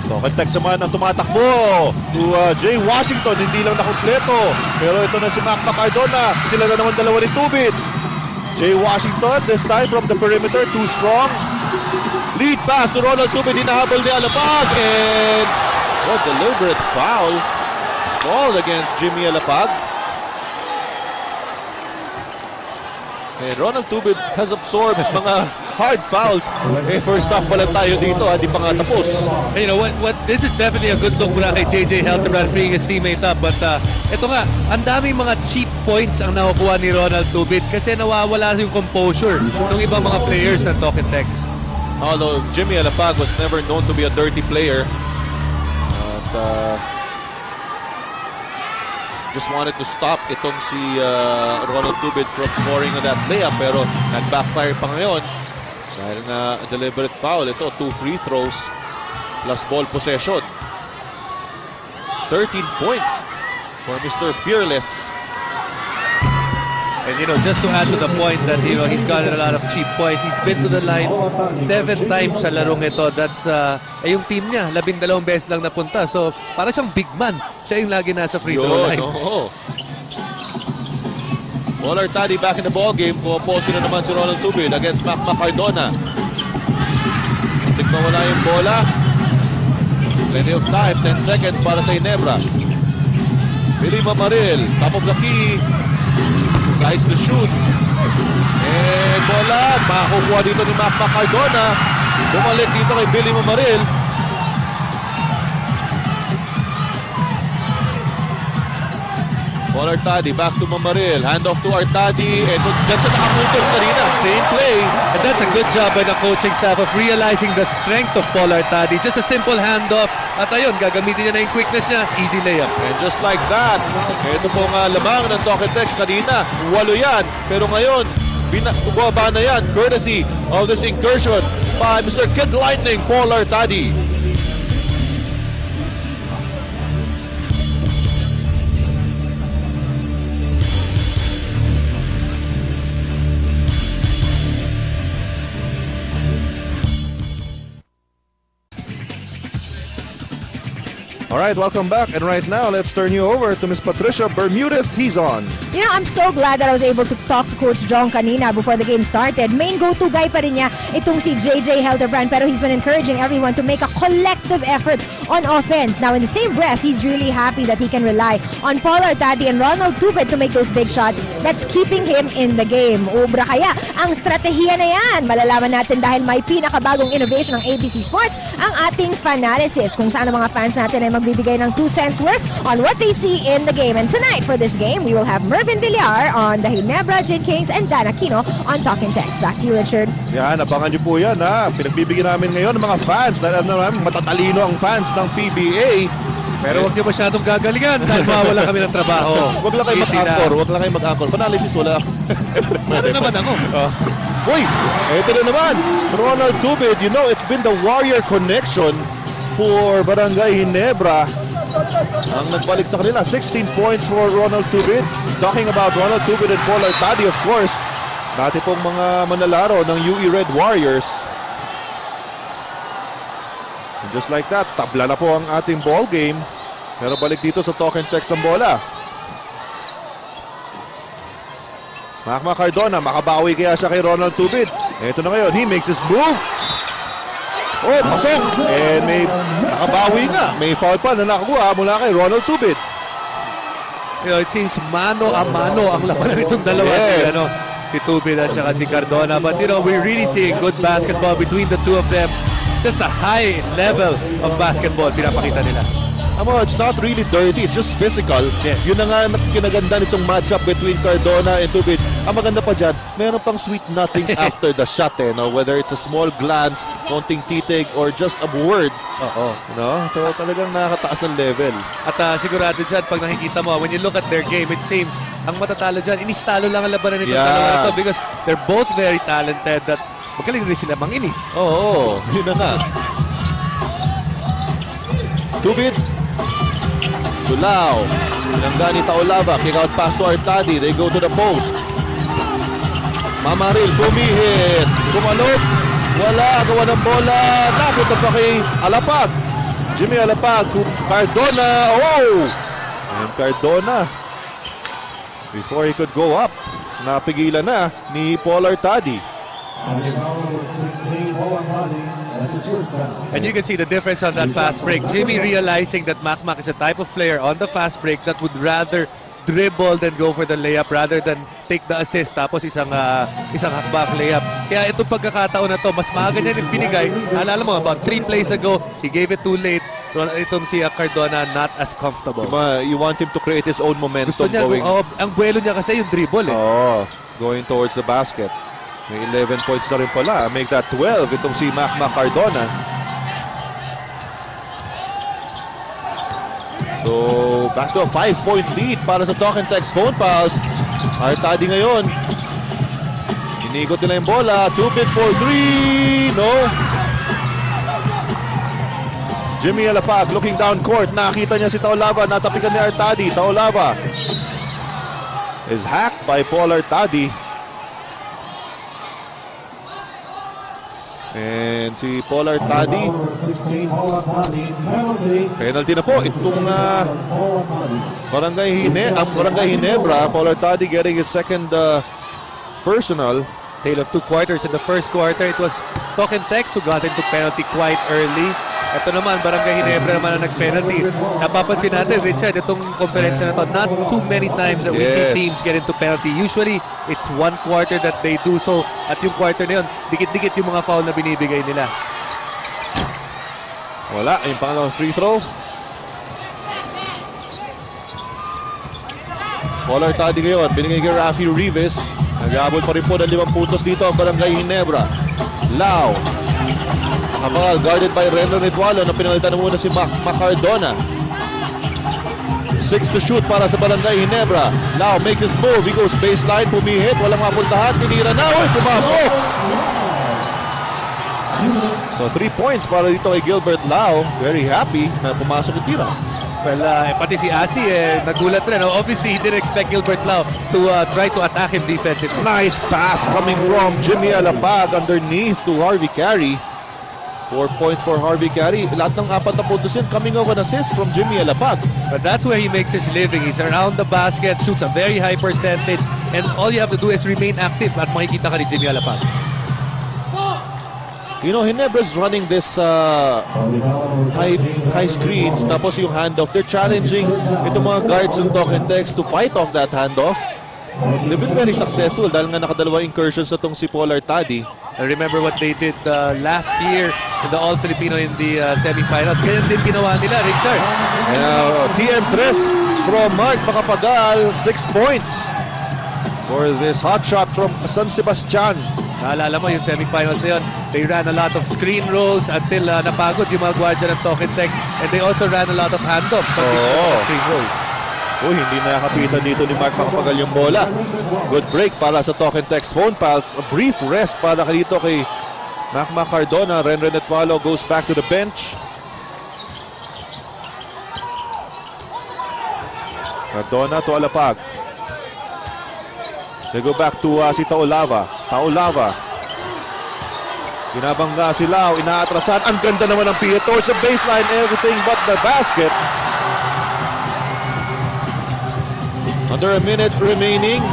Tokentex naman ang tumatakbo to Jay Washington, hindi lang nakumpleto. Pero ito na si Mac Cardona, sila na naman dalawa ni Tubid. Jay Washington, this time from the perimeter, too strong. Lead pass to Ronald Tubid, hinahabol ni Alapag, and what deliberate foul. Called against Jimmy Alapag. And Ronald Tubid has absorbed mga hard fouls. First half pa lang tayo dito, hindi pa nga tapos. You know what? This is definitely a good look mula kay JJ Helterbrand freeing his teammate up. But ito nga, ang daming mga cheap points ang nakukuha ni Ronald Tubid kasi nawawala yung composure ng ibang mga players ng Tokentex. Although Jimmy Alapag was never known to be a dirty player. Just wanted to stop itong si Ronald Tubid from scoring on that layup, pero nag-backfire pa ngayon dahil na deliberate foul. Ito, 2 free throws plus ball possession. 13 points for Mr. Fearless. And you know, just to add to the point that he's gotten a lot of cheap points. He's been to the line 7 times sa larong ito. That's yung team niya, 12 beses lang napunta. So, para siyang big man. Siya yung lagi nasa free throw line. Paul Artadi back in the ball game. Puposo na naman si Ronald Tubid against Mac Cardona. Tignan wala yung bola. Plenty of time, 10 seconds para sa Ginebra. Billy Mamaril, top of the key. Tries to shoot. And bola, makakukuha dito ni Mac Cardona. Bumalik dito kay Billy Mamaril. Paul Artadi, back to Mamaril. Hand off to Artadi. And dyan siya nakaputos kanina. Same play. And that's a good job by the coaching staff of realizing the strength of Paul Artadi. Just a simple handoff. At ayun, gagamitin niya na yung quickness niya. Easy layup. And just like that, ito pong lamang ng Tokentex kanina. 8 yan. Pero ngayon, bumaba na yan. Courtesy of this incursion by Mr. Kid Lightning, Paul Artadi. All right, welcome back. And right now, let's turn you over to Miss Patricia Bermudez. He's on. You know, I'm so glad that I was able to talk to Coach John kanina before the game started. Main go-to guy pa rin niya itong si JJ Helterbrand, pero he's been encouraging everyone to make a collective effort on offense. Now, in the same breath, he's really happy that he can rely on Paul Artadi and Ronald Tubid to make those big shots. That's keeping him in the game. Ubra kaya ang strategiya na yan. Malalaman natin dahil may pinakabagong innovation ng ABC Sports, ang ating Fanalysis, kung saan ang mga fans natin ay magbibigay ng 2 cents worth on what they see in the game. And tonight, for this game, we will have Mervin Villar on the Ginebra Jade Kings and Dan Aquino on Talking Text. Back to you, Richard. Yan, abangan niyo po yan, ha. Pinagbibigyan namin ngayon ng mga fans. Dahil naman, matatalino ang fans ng PBA. Pero huwag niyo masyadong gagalingan dahil mawala kami ng trabaho. Huwag lang kayo mag-anchor. Huwag lang kayo mag-anchor. Fanalysis, wala. Ano naman ako? Uy, ito na naman. Ronald Tubid, you know, it's been the warrior connection for Barangay Ginebra. Ang nagbalik sa kanila, 16 points for Ronald Tubid. Talking about Ronald Tubid and Paul Artadi, of course. Dati pong mga manlalaro ng UE Red Warriors. And just like that, tabla na po ang ating ball game. Pero balik dito sa Tokentex ang bola. Mac Cardona, makabawi kaya siya kay Ronald Tubid. Ito na ngayon, he makes his move. Oh, pasok! And may nakabawi nga. May foul pa na nakakuha mula kay Ronald Tubid. You know, it seems mano a mano ang labanan nitong dalawa. Yes. Si Tubid at saka si Cardona. But you know, we're really seeing good basketball between the two of them. Just a high level of basketball pinapakita nila. It's not really dirty, it's just physical. Yes. Yun na nga kinaganda nitong matchup between Cardona and Tubid. Ang maganda pa dyan, meron pang sweet nothings after the shot, no? Whether it's a small glance, konting titig, or just a word. No? So talagang nakakataas ang level. At sigurado dyan, pag nakikita mo, when you look at their game, it seems ang matatalo dyan, inistalo lang ang labanan nitong dalawa na to because they're both very talented that magaling rin sila manginis. Oo, yun na nga. Tubid. Tulao. Pinangga ni Taolaba. Kick out pass to Artadi. They go to the post. Mamaril. Bumihit. Kumalog. Wala. Gawa ng bola. Napunta pa kay Alapag. Jimmy Alapag to Cardona. Oh! And Cardona, before he could go up, napigilan na ni Paul Artadi. And you can see the difference on that fast break. Jimmy realizing that Macmac is a type of player on the fast break that would rather dribble than go for the layup rather than take the assist tapos isang hakbang layup. Kaya itong pagkakataon na to, mas maaga niya rin binigay. Alala mo, about 3 plays ago, he gave it too late. Itong si Cardona not as comfortable. You want him to create his own momentum. Gusto niya, ang buwelo niya kasi yung dribble eh. Going towards the basket. May 11 points na rin pala. Make that 12 itong si Macmac Cardona. So, back to a 5-point lead para sa Talk and Text phone pals. Artadi ngayon. Inigot nila yung bola. 2-bit for 3. No. Jimmy Alapag looking down court. Nakita niya si Taulava. Natapikan ni Artadi. Taulava is hacked by Paul Artadi. And si Paul Artadi, penalty na po itong Barangay Ginebra. Paul Artadi getting his second personal. Tale of 2 quarters. In the first quarter, it was Talk and Text who got into penalty quite early. Ito naman, Barangay Ginebra naman ang nag-penalty. Napapansin natin, Richard, itong komperensya na to, not too many times that we see teams get into penalty. Usually, it's 1 quarter that they do so. At yung quarter na yun, dikit-dikit yung mga foul na binibigay nila. Wala, yung pangalawang free throw. Paul Artadi ngayon, binigay kay Rafi Rivas. Nag-aabot pa rin po ng 5 puntos dito ang Barangay Ginebra. Lau. Habang guarded by Renzo Nitualo na pinalitan na muna si Cardona. 6 to shoot para sa Barangay Ginebra. Lau makes his move. He goes baseline, pumihit, walang mapuntahan, tinira na. Uy, pumasok! So 3 points para dito kay Gilbert Lau. Very happy na pumasok yung tira. Well, pati si Asi, nagulat rin. Obviously, he didn't expect Gilbert Lau to try to attack him defensively. Nice pass coming from Jimmy Alapag underneath to Harvey Carey. 4 points for Harvey Carey. Lahat ng 4 na puntos yun coming off an assist from Jimmy Alapag. But that's where he makes his living. He's around the basket, shoots a very high percentage, and all you have to do is remain active at makikita ka ni Jimmy Alapag. You know, Ginebra's running this high screens, tapos yung handoff. They're challenging itong mga guards ng Talk and Text to fight off that handoff. They've been very successful dahil nga nakadalawang incursions na itong si Paul Artadi. I remember what they did last year in the All-Filipino in the semifinals. Ganyan din ginawa nila, Richard. TM3 from Mark Macapagal, 6 points for this hot shot from San Sebastian. Naalala mo yung semifinals na yun, they ran a lot of screen rolls until napagod yung mga guardia ng Talk and Text, and they also ran a lot of handoffs. Screen roll. Hindi nakapitan dito ni Mark Macapagal yung bola. Good break para sa Talk and Text phone pals. A brief rest para dito kay Macmac Cardona. Renren Nitualo goes back to the bench. Cardona to Alapag. They go back to si Taulava. Binabangga si Lau, inaatrasan. Ang ganda naman ng pihe towards the baseline. Everything but the basket. Under a minute remaining.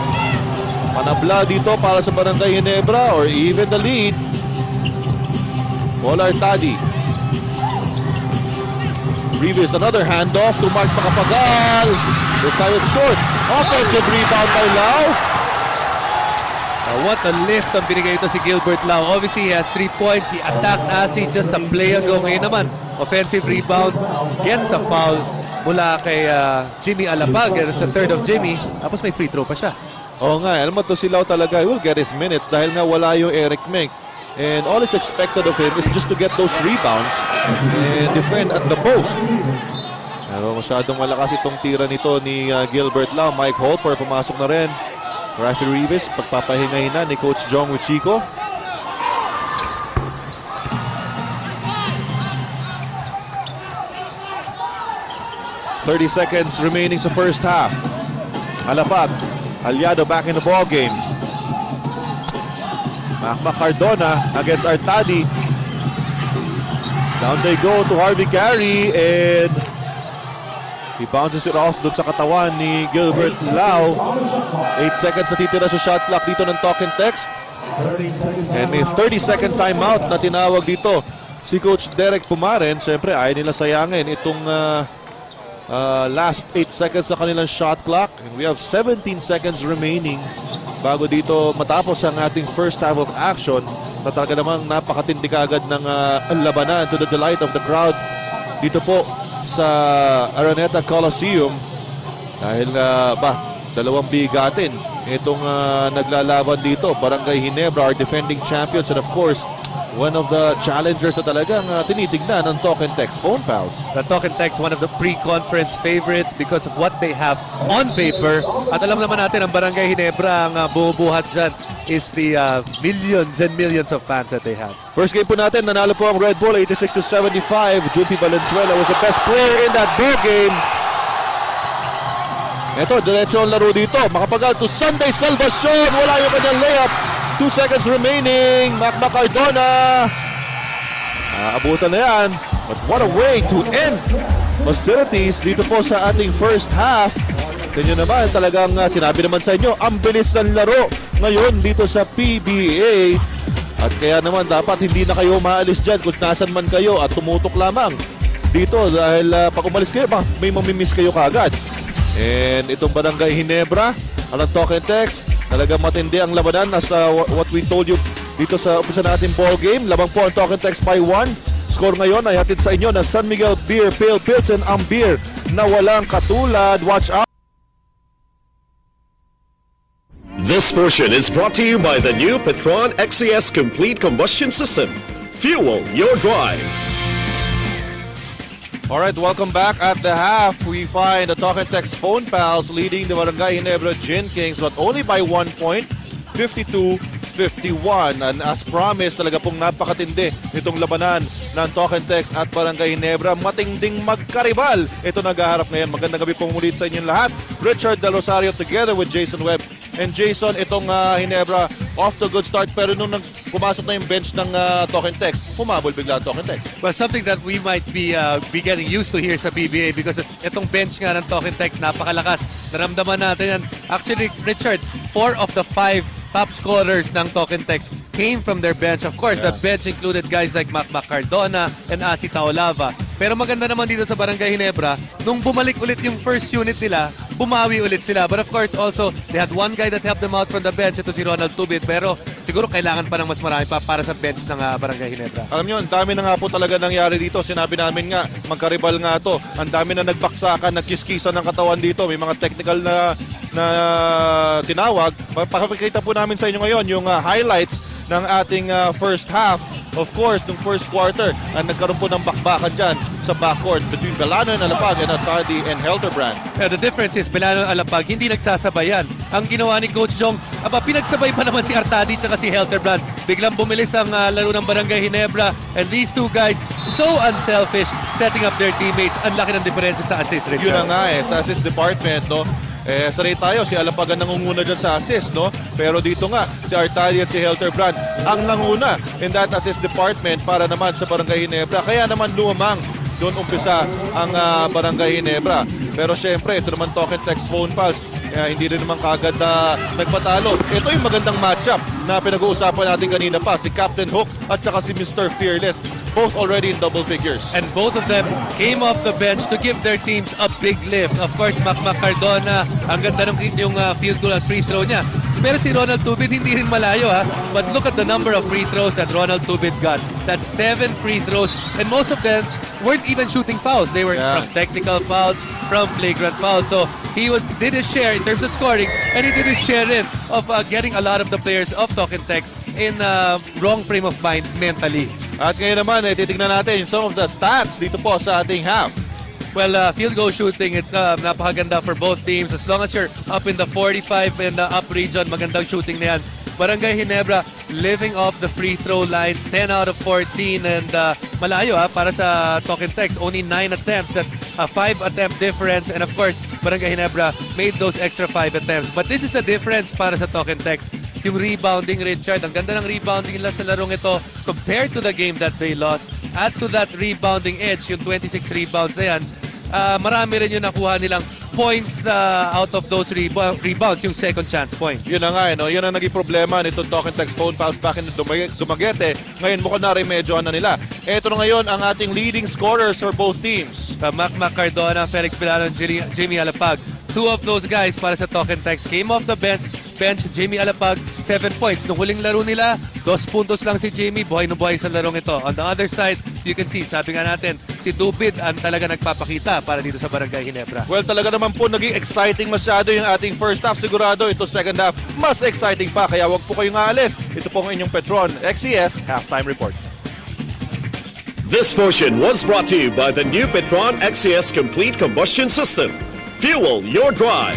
Panabla dito para sa Barangay Ginebra or even the lead. Paul Artadi. Rivas, another handoff to Mark Macapagal. This time it's short. Offensive rebound by Lau. What a lift ang binigay ito si Gilbert Lau. Obviously, he has 3 points. He attacked Asi just a play ago. Ngayon naman, offensive rebound. Gets a foul mula kay Jimmy Alapag. It's the third of Jimmy. Tapos may free throw pa siya. Oo nga, alam mo to si Lau talaga. He will get his minutes dahil nga wala yung Eric Meng. And all is expected of him is just to get those rebounds and defend at the post. Pero masyadong malakas itong tira nito ni Gilbert Lau. Mike Holper pumasok na rin. Rafi Rivas, pagpapahingahin na ni Coach Jong Wichico. .30 seconds remaining sa first half. Alapag, Aliado back in the ball game. Macmac Cardona against Artadi. Down they go to Harvey Carey, and he bounces it off dun sa katawan ni Gilbert Lau. 8 seconds na titira sa shot clock dito ng Talk and Text. And may 30-second timeout na tinawag dito si Coach Derek Pumaren. Siyempre, ayaw nila sayangin itong last 8 seconds sa kanilang shot clock. And we have 17 seconds remaining bago dito matapos ang ating first half of action, na talaga namang napakatindi kaagad ng labanan, to the delight of the crowd dito po sa Araneta Coliseum. Dahil dalawang bigatin itong naglalaban dito. Barangay Ginebra, our defending champions, and of course, one of the challengers na talagang tinitignan ng Talk and Text Phone Pals. The Talk and Text, one of the pre-conference favorites because of what they have on paper. At alam naman natin, ang Barangay Ginebra, ang bumubuhat dyan is the millions and millions of fans that they have. First game po natin, nanalo po ang Red Bull 86-75. Jumpy Valenzuela was the best player in that ball game. Ito, diretso ang laro dito. Makapagal to Sunday Salvacion. Wala yung kanyang layup. 2 seconds remaining. Macna Cardona. Abutan na yan. But what a way to end hostilities dito po sa ating first half. Ganyan naman, talagang sinabi naman sa inyo, ang bilis ng laro ngayon dito sa PBA. At kaya naman dapat hindi na kayo maalis dyan kung nasan man kayo at tumutok lamang dito dahil pag umalis kayo, may mamimiss kayo kagad. And itong Barangay Ginebra, ang Talk and Text, talagang matindi ang labanan as what we told you dito sa umpisa natin ball game. Labang po ang Talk and Text by 1. Score ngayon ay hatid sa inyo na San Miguel Beer, Pale Pilsen, ang beer na walang katulad. Watch out! This portion is brought to you by the new Petron XCS Complete Combustion System. Fuel your drive. Alright, welcome back. At the half, we find the Talk and Text Phone Pals leading the Barangay Ginebra Gin Kings, but only by 1 point, 52-51. And as promised, talaga pong napakatindi itong labanan ng Talk and Text at Barangay Ginebra. Matinding magkaribal. Ito naghaharap ngayon. Magandang gabi pong mulit sa inyong lahat. Richard Del Rosario together with Jason Webb. And Jason, itong Ginebra off to a good start, pero nung pumasok na yung bench ng Talk and Text, humabol bigla ang Talk and Text. Well, something that we might be getting used to here sa PBA because itong bench nga ng Talk and Text, napakalakas. Naramdaman natin yan. Actually, Richard, 4 of the 5 top scorers ng Talk and Text came from their bench. Of course, that bench included guys like Mac Cardona and Asi Taolava. Pero maganda naman dito sa Barangay Ginebra, nung bumalik ulit yung first unit nila, bumawi ulit sila. But of course, also, they had one guy that helped them out from the bench. Ito si Ronald Tubit. Pero siguro kailangan pa ng mas marami pa para sa bench ng Barangay Ginebra. Alam nyo, ang dami na nga po talaga nangyari dito. Sinabi namin nga, magkaribal nga to. Ang dami na nagbaksakan, nagkiskisan ng katawan dito. May mga technical na tinawag. Pakikita po namin sa inyo ngayon yung highlights ng ating first half. Of course, yung first quarter, nagkaroon po ng bakbakan dyan sa backcourt between Belano and Alapag and Artadi and Helterbrand. Yeah, the difference is Belano and Alapag hindi nagsasabayan. Ang ginawa ni Coach Jong, pinagsabay pa naman si Artadi at si Helterbrand. Biglang bumilis ang laro ng Barangay Ginebra, and these two guys, so unselfish, setting up their teammates. Ang laki ng diferensya sa assist, Richard. Yun na nga sa assist department, no? Sanay tayo, si Alapagan nangunguna dyan sa assist, no? Pero dito nga, si Artadi at si Helterbrand ang nanguna in that assist department para naman sa Barangay Ginebra. Kaya naman lumang doon umpisa ang Barangay Ginebra. Pero syempre, ito naman Talk and Text Phone Pals. Hindi rin naman kagad nagpatalo. Ito yung magandang matchup na pinag-uusapan natin kanina pa. Si Captain Hook at saka si Mr. Fearless. Both already in double figures. And both of them came off the bench to give their teams a big lift. Of course, Mac Cardona, ang ganda ng yung field goal at free throw niya. Pero si Ronald Tubit hindi rin malayo, ha? But look at the number of free throws that Ronald Tubit got. That's 7 free throws, and most of them weren't even shooting fouls. They were from technical fouls, from flagrant fouls. So he did his share in terms of scoring, and he did his share in of getting a lot of the players of Talk and Text in wrong frame of mind mentally. At ngayon naman, titignan natin some of the stats dito po sa ating half. Well, field goal shooting, it's napakaganda for both teams. As long as you're up in the 45 and the up region, magandang shooting na yan. Barangay Ginebra living off the free throw line, 10 out of 14, and malayo para sa Talk and Text, only 9 attempts. That's a 5 attempt difference, and of course, Barangay Ginebra made those extra 5 attempts. But this is the difference para sa Talk and Text. Yung rebounding, Richard, ang ganda ng rebounding nila sa larong ito compared to the game that they lost. add to that rebounding edge, yung 26 rebounds na yan, marami rin yung nakuha nilang points out of those rebounds, yung second chance point. Yun na nga, no? Yun ang naging problema nitong Talk and Text phone fouls back in Dumaguete. Ngayon mukhang na-remedyoan na nila. Ito na ngayon ang ating leading scorers for both teams. Mac Cardona, Felix Pilano, Jimmy Alapag. Two of those guys para sa Talk and Text came off the bench. Jimmy Alapag, 7 points. Nung huling laro nila, 2 puntos lang si Jimmy. Buhay na buhay sa larong ito. On the other side, you can see, sabi nga natin, si Dubid ang talaga nagpapakita para dito sa Barangay Ginebra. Well, talaga naman po naging exciting masyado yung ating first half. Sigurado ito second half, mas exciting pa. Kaya wag po kayong aalis. Ito po ang inyong Petron XCS Halftime Report. This portion was brought to you by the new Petron XCS Complete Combustion System. Fuel your drive.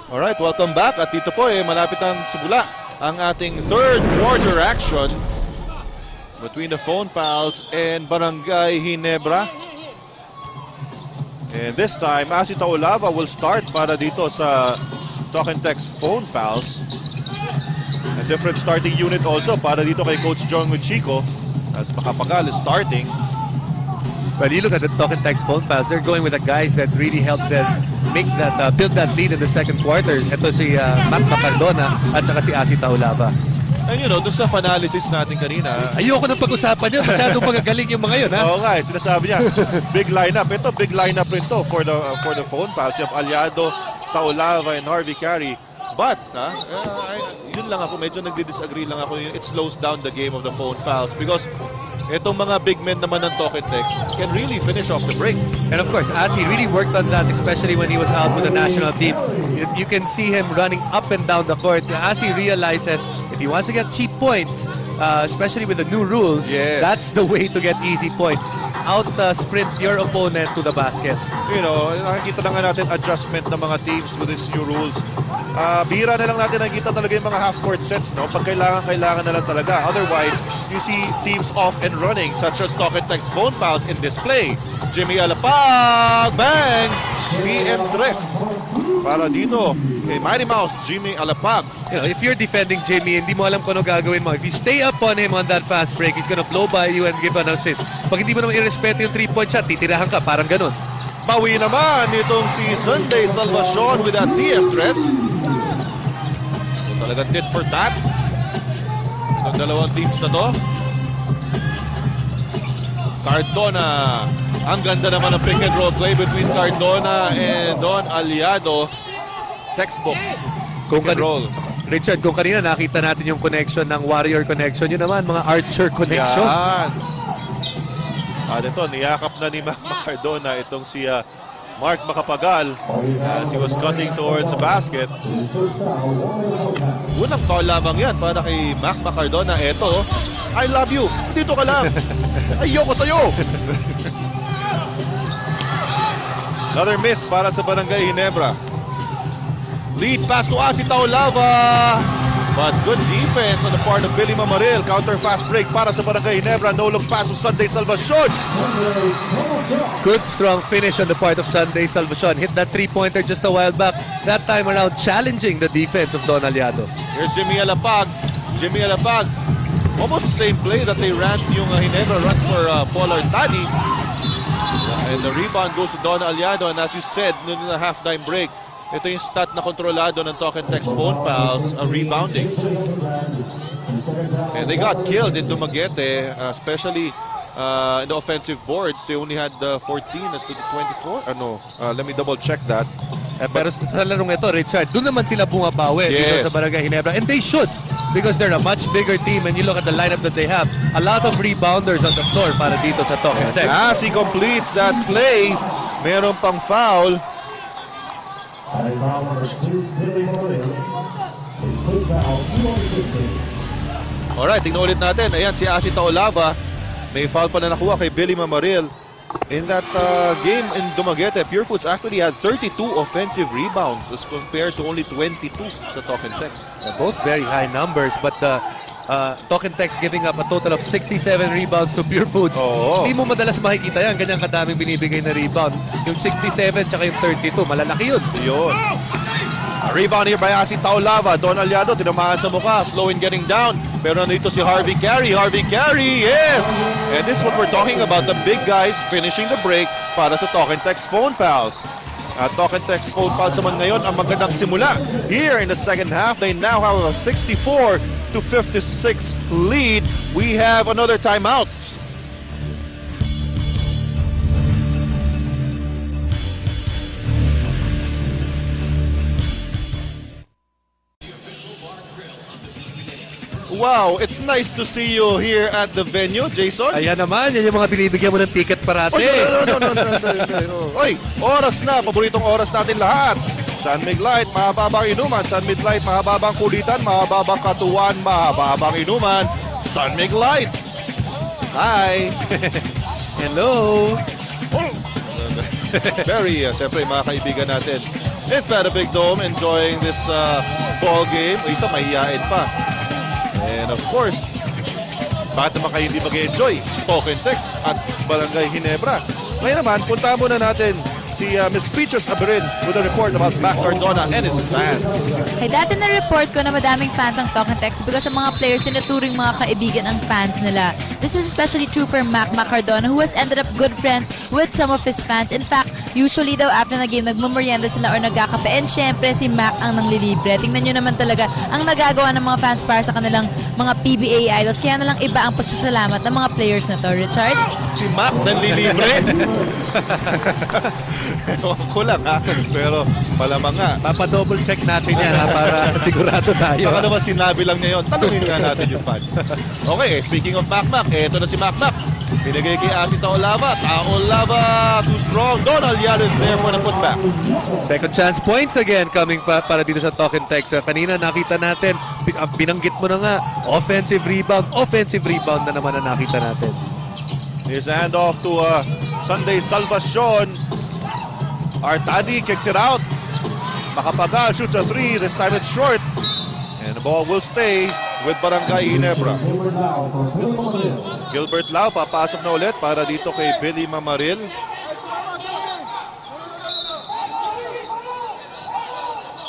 Alright, welcome back. At dito po malapit ang simula ang ating third quarter action between the Phone Pals and Barangay Ginebra. And this time, Asi Taulava will start para dito sa Talk and Text Phone Pals. A different starting unit also para dito kay Coach John Chico as Makapagal is starting. Well, you look at the Talk and Text Phone Pals, they're going with the guys that really helped them make that, build that lead in the second quarter. Ito si Mac Cardona at saka si Asi Taulava. And you know, doon sa analysis natin kanina, ayoko nang pag-usapan yun. Masyadong magagaling yung mga yun, ha? Oo nga, sinasabi niya, big lineup. Ito, big lineup rin to for the Phone Pals. You have Aliado, Taulava, and Harvey Carey. But, yun lang ako, medyo nagdi-disagree lang ako. It slows down the game of the Phone Pals because itong mga big men naman ng Talk and Text can really finish off the break. And of course, Asi really worked on that, especially when he was out with the national team. You can see him running up and down the court. Asi realizes if he wants to get cheap points, especially with the new rules, that's the way to get easy points. Out-sprint your opponent to the basket. You know, nakikita na nga natin adjustment ng mga teams with these new rules. Bihira na lang natin nakikita talaga yung mga half-court sets, no? Pag kailangan na lang talaga. Otherwise, you see teams off and running, such as Talk and Text Phone Pals in display. Jimmy Alapag, bang! 3 and 3 para dito kay Mighty Mouse, Jimmy Alapag. You know, if you're defending Jimmy, hindi mo alam kung ano gagawin mo. If you stay up on him on that fast break, he's gonna blow by you and give an assist. Pag hindi mo naman irespeto yung 3-point shot, titirahan ka, parang ganun. Bawi naman itong si Sunday Salvacion with that DM3. So talagang tit for tat. Itong dalawang teams na to. Cardona. Ang ganda naman ng pick and roll play between Cardona and Don Aliado. Textbook. Pick and roll. Richard, kung kanina nakita natin yung connection ng Warrior connection, yun naman, mga Archer connection. Yan. Ito, niyakap na ni Mac Cardona itong si Mark Makapagal as he was cutting towards the basket. Unang foul lamang yan para kay Mac Cardona. Ito, I love you. Dito ka lang. Ayoko sa'yo. Another miss para sa Barangay Ginebra. Lead pass to Asi Taulava. But good defense on the part of Billy Mamaril. Counter fast break para sa Barangay Ginebra. No look pass to Sunday Salvacion. Good strong finish on the part of Sunday Salvacion. Hit that 3-pointer just a while back. That time around challenging the defense of Don Aliado. Here's Jimmy Alapag. Jimmy Alapag. Almost the same play that they ran yung Ginebra runs for Paul Artadi. And the rebound goes to Don Aliado. And as you said, noon na halftime break, ito yung stat na kontrolado ng Talk and Text Phone Pals, rebounding. And they got killed in Dumaguete, especially in the offensive boards. They only had 14 as to the 24. Let me double check that. Pero sa larong ito, Richard, doon naman sila bumabawi dito sa Barangay Ginebra. And they should, because they're a much bigger team. And you look at the lineup that they have, a lot of rebounders on the floor para dito sa Talk and Text. As he completes that play, meron pang foul. Alright, tingnan ulit natin. Ayan, si Asi Taulava. May foul pa na nakuha kay Billy Mamaril. In that game in Dumaguete, Purefoods actually had 32 offensive rebounds as compared to only 22 sa Talk and Text. Both very high numbers, but Talk and Text giving up a total of 67 rebounds to Pure Foods. Hindi mo madalas makikita yan. Ganyang kadaming binibigay na rebound. Yung 67 tsaka yung 32, malalaki yun. Yun. Rebound here by Asi Taulava. Don Aliado, tinamaan sa mukha. Slow in getting down. Pero nandito si Harvey Carey. Harvey Carey, yes! And this is what we're talking about. The big guys finishing the break para sa Talk and Text phone pals. At Talk and Text phone pals naman ngayon ang magandang simula. Here in the second half, they now have a 64 to 56 lead. We have another timeout. Wow, it's nice to see you here at the venue, Jason. Ayan naman, yan yung mga binibigyan mo ng ticket parate. No. Oy, oras na, paboritong oras natin lahat. San Mig Light, mahababang inuman. San Mig Light, mahababang kulitan, mahababang katuwan, mahababang inuman. San Mig Light. Hi. Hello. Very, siyempre, mga kaibigan natin. Inside a big dome, enjoying this ball game. O isa, mahihain pa. And of course, bakit naman kayo hindi mag-enjoy? Talk and Text at Barangay Ginebra. Ngayon naman, punta muna natin si Ms. Peaches Aberin with a report about Mac Cardona and his fans. Hey, dati na-report ko na madaming fans ang Talk and Text because sa mga players tinuturing mga kaibigan ang fans nila. This is especially true for Mac Cardona, who has ended up good friends with some of his fans. In fact, usually daw after na game, nagmamerienda sila or nagkakape. And syempre, si Mac ang nanglilibre. Tingnan nyo naman talaga ang nagagawa ng mga fans para sa kanilang mga PBA idols. Kaya na lang iba ang pagsasalamat ng mga players na to. Richard? Si Mac nanlilibre? Ewan ko lang ha, pero malamang nga. Papadouble check natin yan ha, para sigurado tayo. Baka naman sinabi lang niya yun. Tanungin nga natin yung fans. Okay, speaking of Mac, eto na si Mac. Binigay kay Asi Taulava. Taulava, too strong. Donald Yan is there for the putback. Second chance points again coming para dito sa Talk and Text. Kanina nakita natin, binanggit mo na nga, offensive rebound na naman na nakita natin. Here's a handoff to Sunday Salvacion. Artadi kicks it out. Makapagal shoots a three. This time it's short. And the ball will stay with Barangay Ginebra. Gilbert Lau papasok na ulit para dito kay Billy Mamaril.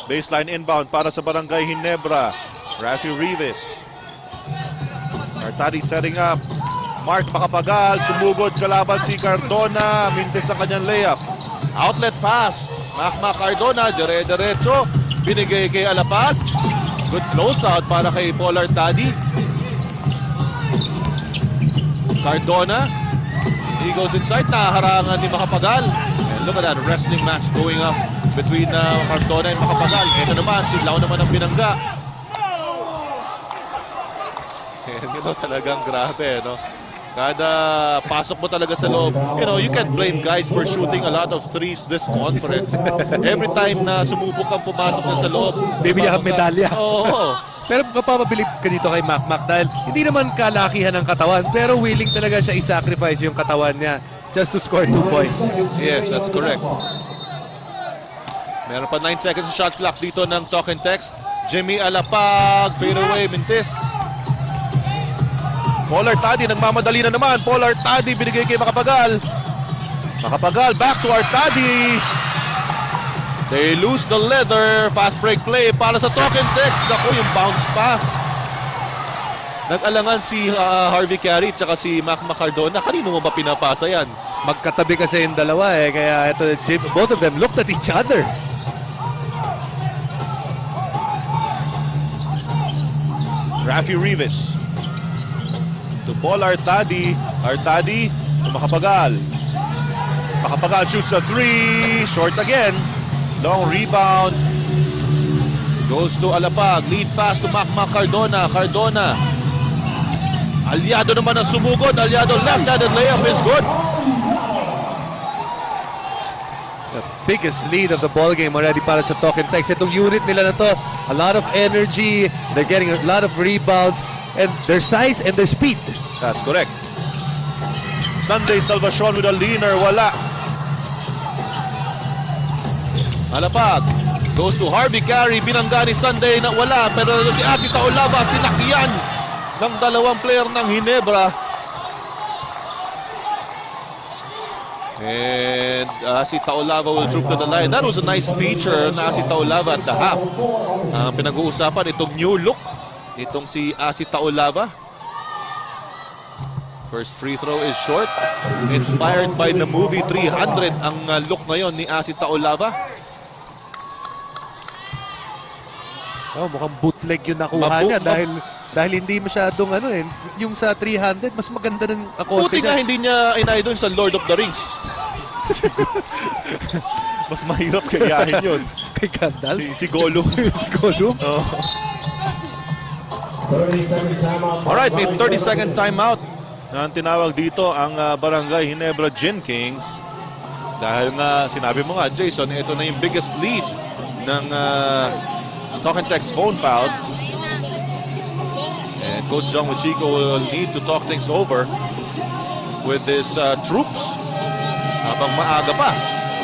Baseline inbound para sa Barangay Ginebra. Rafi Rivas. Artadi setting up. Mark Makapagal. Sumugod kalaban si Cardona. Mintis ang kanyang layup. Outlet pass. Mac Cardona. Dire-diretso. Binigay kay Alapad. Good closeout para kay Paul Artadi. Cardona. He goes inside. Naharangan ni Makapagal. And look at that wrestling match going up between Cardona and Makapagal. Ito naman, si Lau naman ang binangga. And talagang grabe, no? Kada pasok mo talaga sa loob, you can't blame guys for shooting a lot of threes this conference. Every time na sumubok kang pumasok na sa loob, bibigyan kang medalya. Oo. Pero kapapabilib ka dito kay Mac dahil hindi naman kalakihan ng katawan, pero willing talaga siya i-sacrifice yung katawan niya just to score 2 points. Yes, that's correct. Meron pa 9 seconds shot clock dito ng Talk and Text. Jimmy Alapag, fade away, Mintis. Paul Artadi, nagmamadali na naman. Paul Artadi, binigay kay Makapagal. Makapagal, back to Artadi. They lose the leather. Fast break play para sa Talk and Text. Naku, yung bounce pass. Nag-alangan si Harvey Carey at si Mac Cardona. Kanino mo ba pinapasa yan? Magkatabi kasi yung dalawa eh. Kaya ito, both of them looked at each other. Rafi Rivas. To Paul Artadi. Artadi to Makapagal. Makapagal shoots a three. Short again. Long rebound. Goes to Alapag. Lead pass to Mac Cardona. Cardona. Aliado naman ang sumugod. Aliado left-handed layup is good. The biggest lead of the ball game already para sa Talk and Text. Itong unit nila na to, a lot of energy. They're getting a lot of rebounds. And their size and their speed. That's correct. Sunday Salvacion with a leaner, wala. Alapag goes to Harvey Carey, binangga ni Sunday na wala, pero si Asi Taulava sinakyan. ng dalawang player ng Ginebra. And si Taolava will troop to the line. That was a nice feature na si Taolava at the half. Pinag-uusapan itong new look itong si Asi Taolava. First free throw is short. Inspired by the movie 300 ang look ngayon ni Asi Taolava. Mukhang bootleg yung nakuha niya dahil hindi masyadong yung sa 300 mas maganda ng konti. Buti nga hindi niya inidol sa Lord of the Rings. Mas mahirap kayahin yun. Kay Gandalf? Si Gollum. Si Gollum? Oh. Alright, may 30-second timeout na tinawag dito ang Barangay Ginebra Gin Kings. Dahil nga, sinabi mo nga, Jason, ito na yung biggest lead ng Talk and Text phone pals. And Coach John Wichico will need to talk things over with his troops habang maaga pa.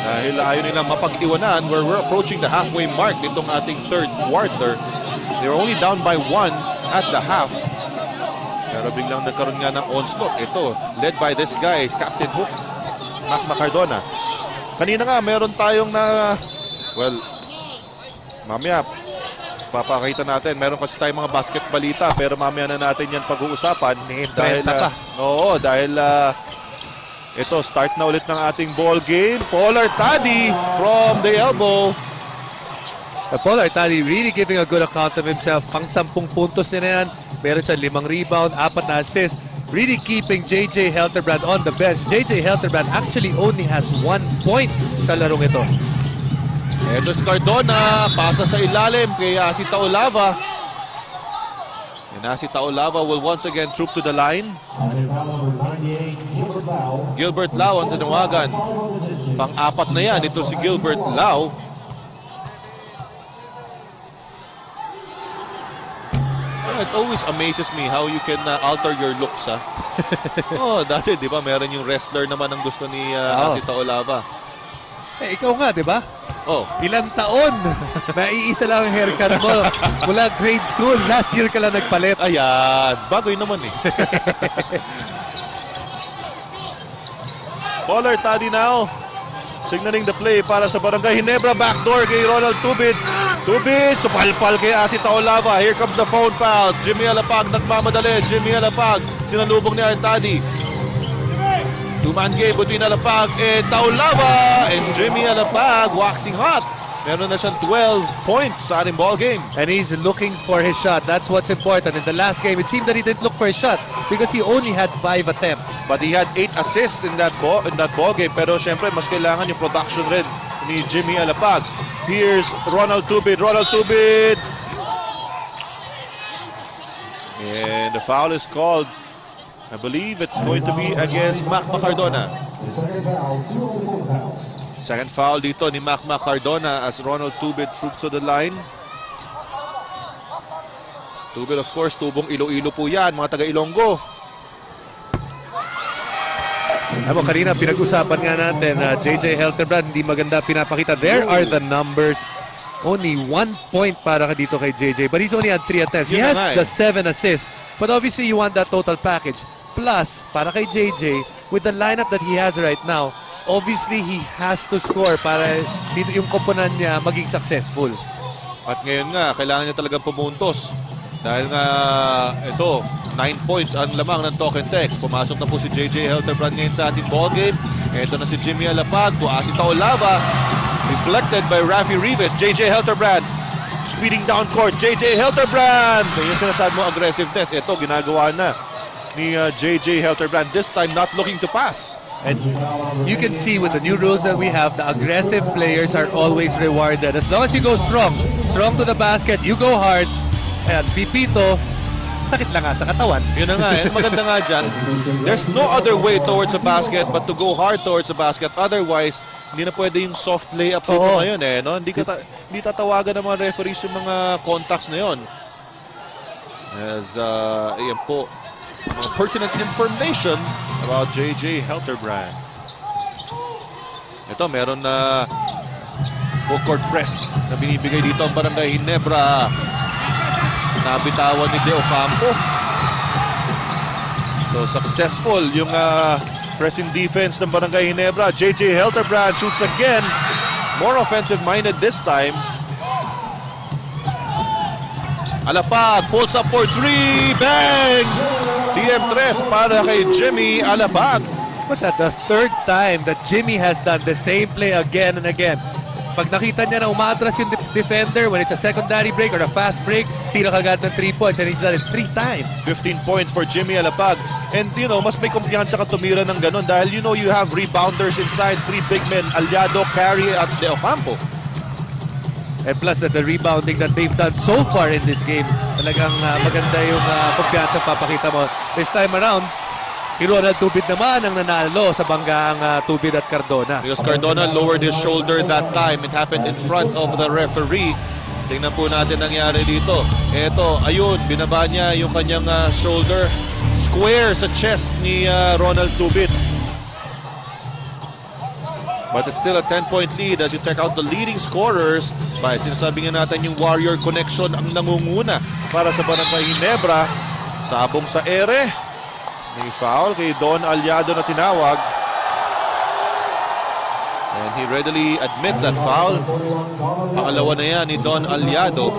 Dahil ayaw nilang mapag-iwanan where we're approaching the halfway mark nitong ating third quarter. They're only down by 1 at the half. Pero biglang nagkaroon nga ng onslaught. Ito, led by this guy, Captain Hook, Mac Cardona. Kanina nga, meron tayong well, mamaya, papakita natin. Meron kasi tayong mga basketbalita pero mamaya na natin yan pag-uusapan. Dahil ito, start na ulit ng ating ball game. Paul Artadi from the elbow. Paul Artadi really giving a good account of himself. Pang 10 puntos niya yan. Meron siya 5 rebound, 4 na assist. Really keeping JJ Helterbrand on the bench. JJ Helterbrand actually only has 1 point sa larong ito. Ito si Cardona, pasa sa ilalim kay si Taolava. And si Taolava will once again troop to the line. Gilbert Lau ang tinawagan. Pang-4 na yan, ito si Gilbert Lau. It always amazes me how you can alter your looks, ha? Dati, di ba, meron yung wrestler naman ang gusto ni si Taolava. Ikaw nga, di ba? Ilang taon na iisa lang ang haircut mo mula grade school. Last year ka lang nagpalit. Ayan, bagoy naman eh. Paul Artadi now signaling the play para sa Barangay Ginebra. Backdoor kay Ronald Tubid. Tubid, supalpal kay Asi Taolava. Here comes the phone pass. Jimmy Alapag nagmamadali. Jimmy Alapag sinalubong ni Artadi. Two-man game between Alapag and Taolava. And Jimmy Alapag waxing hot. Meron na siyang 12 points sa ating ball game. And he's looking for his shot. That's what's important. In the last game, it seemed that he didn't look for his shot because he only had 5 attempts. But he had 8 assists in that ball game. Pero syempre, mas kailangan yung production rin ni Jimmy Alapag. Here's Ronald Tubid. Ronald Tubid. And the foul is called. I believe it's going to be against Mac Cardona. Second foul dito ni Mac Cardona as Ronald Tubid troops to the line. Tubid, of course, tubong Iloilo po yan, mga taga-Ilonggo. Kanina pinag-usapan nga natin na JJ Helterbrand hindi maganda pinapakita. There are the numbers. Only 1 point para dito kay JJ, but he's only had 3 attempts. He has the 7 assists, but obviously you want that total package. Plus, para kay JJ, with the lineup that he has right now, obviously he has to score para dito yung koponan niya maging successful. At ngayon nga, kailangan niya talagang pumuntos. Dahil nga, ito, 9 points ang lamang ng Talk and Text. Pumasok na po si JJ Helterbrand ngayon sa ating ballgame. Ito na si Jimmy Alapag, si Taolava. Reflected by Rafi Rivas. JJ Helterbrand speeding down court. JJ Helterbrand. Yung sinasabi mo aggressiveness. Ito, ginagawa na ni JJ Helterbrand. This time, not looking to pass. And you can see with the new rules that we have, the aggressive players are always rewarded. As long as you go strong to the basket, you go hard. And Pipito, sakit lang nga sa katawan. Yun na nga, maganda nga dyan. There's no other way towards the basket but to go hard towards the basket. Otherwise, hindi na pwede yung soft layup sa ito ngayon eh. No? Hindi tatawagan ng mga referees yung mga contacts na yun. As, ayan po, mga pertinent information about JJ Helterbrand. Ito, meron na full court press na binibigay dito ang Barangay Ginebra. Nabitawan ni De Ocampo. So successful yung pressing defense ng Barangay Ginebra. JJ Helterbrand shoots again. More offensive-minded this time. Alapag pulls up for 3. Bang! TM3 para kay Jimmy Alapag. What's that? The third time that Jimmy has done the same play again and again. Pag nakita niya na umaatras yung defender, when it's a secondary break or a fast break, tira kagad ng 3 points, and he's done it 3 times. 15 points for Jimmy Alapag. And you know, mas may kumpiyansa ka tumira ng ganun dahil you know you have rebounders inside, 3 big men, Aliado, Carey at De Ocampo. And plus that the rebounding that they've done so far in this game, talagang maganda yung kumpiyansa papakita mo. This time around, si Ronald Tubid naman ang nanalo sa banggaang Tubid at Cardona. Because Cardona lowered his shoulder that time. It happened in front of the referee. Tingnan po natin nangyari dito. Eto, ayun, binaba niya yung kanyang shoulder. Square sa chest ni Ronald Tubid. But it's still a 10-point lead as you check out the leading scorers. By sinasabi nga natin yung Warrior Connection ang nangunguna para sa Barangay Ginebra. Sabong sa ere. May foul kay Don Aliado na tinawag. And he readily admits that foul. Pangalawa na yan ni Don Aliado.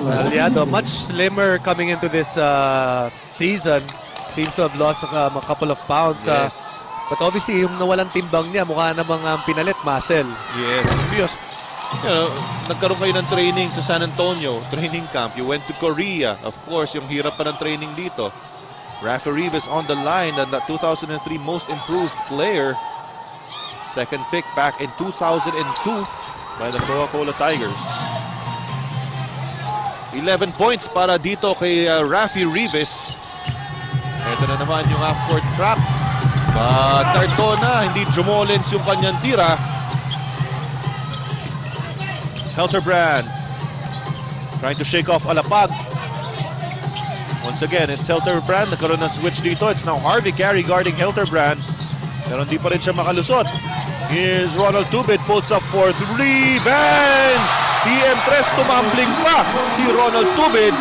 Aliado, much slimmer coming into this season. Seems to have lost a couple of pounds. Yes. But obviously, yung nawalang timbang niya, mukha namang pinalit, muscle. Yes, because you know, nagkaroon kayo ng training sa San Antonio, training camp. You went to Korea. Of course, yung hirap pa ng training dito. Rafa Rivas on the line, and the 2003 most improved player. Second pick back in 2002 by the Coca-Cola Tigers. 11 points para dito kay Rafi Rivas. Ito na naman yung half-court trap. But Cardona, hindi jumolens yung kanyang tira. Helterbrand trying to shake off Alapag. Once again, it's Helterbrand. Nagkaroon ng switch dito. It's now Harvey Carey guarding Helterbrand. Pero hindi pa rin siya makalusot. Here's Ronald Tubid. Pulls up for 3. Bang! PM3 tumambling pa si Ronald Tubid.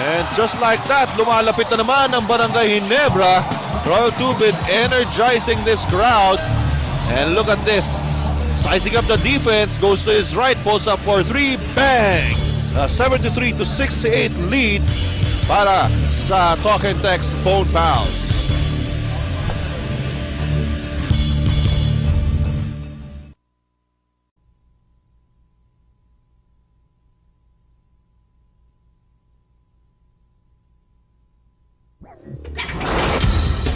And just like that, lumalapit na naman ang Barangay Ginebra. Ronald Tubid energizing this crowd. And look at this. Sizing up the defense. Goes to his right. Pulls up for 3. Bang! A 73-68 lead para sa Talk and Text Phone Pals.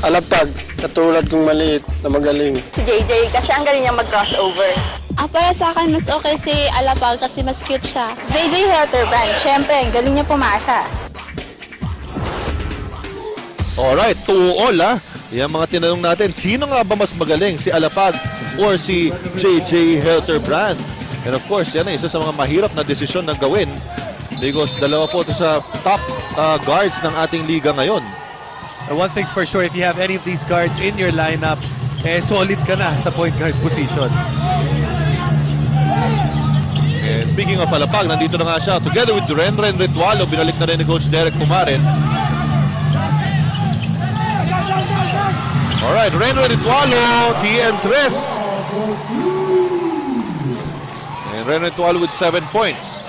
Alapag, katulad kong maliit na magaling. Si JJ kasi ang galing niya mag-crossover. Para sa akin, mas okay si Alapag kasi mas cute siya. JJ Helterbrand, syempre, ang galing niya pumasa. Alright, 2-all Yan mga tinanong natin, sino nga ba mas magaling? Si Alapag or si JJ Helterbrand? And of course, yan isa sa mga mahirap na desisyon na gawin because dalawa po ito sa top guards ng ating liga ngayon. And one thing's for sure, if you have any of these guards in your lineup, solid ka na sa point guard position. And speaking of Alapag, nandito na nga siya. Together with Renren Ritualo, binalik na rin ni Coach Derek Pumarin. Alright, Renren Ritualo, TN3. And Renren Ritualo with 7 points.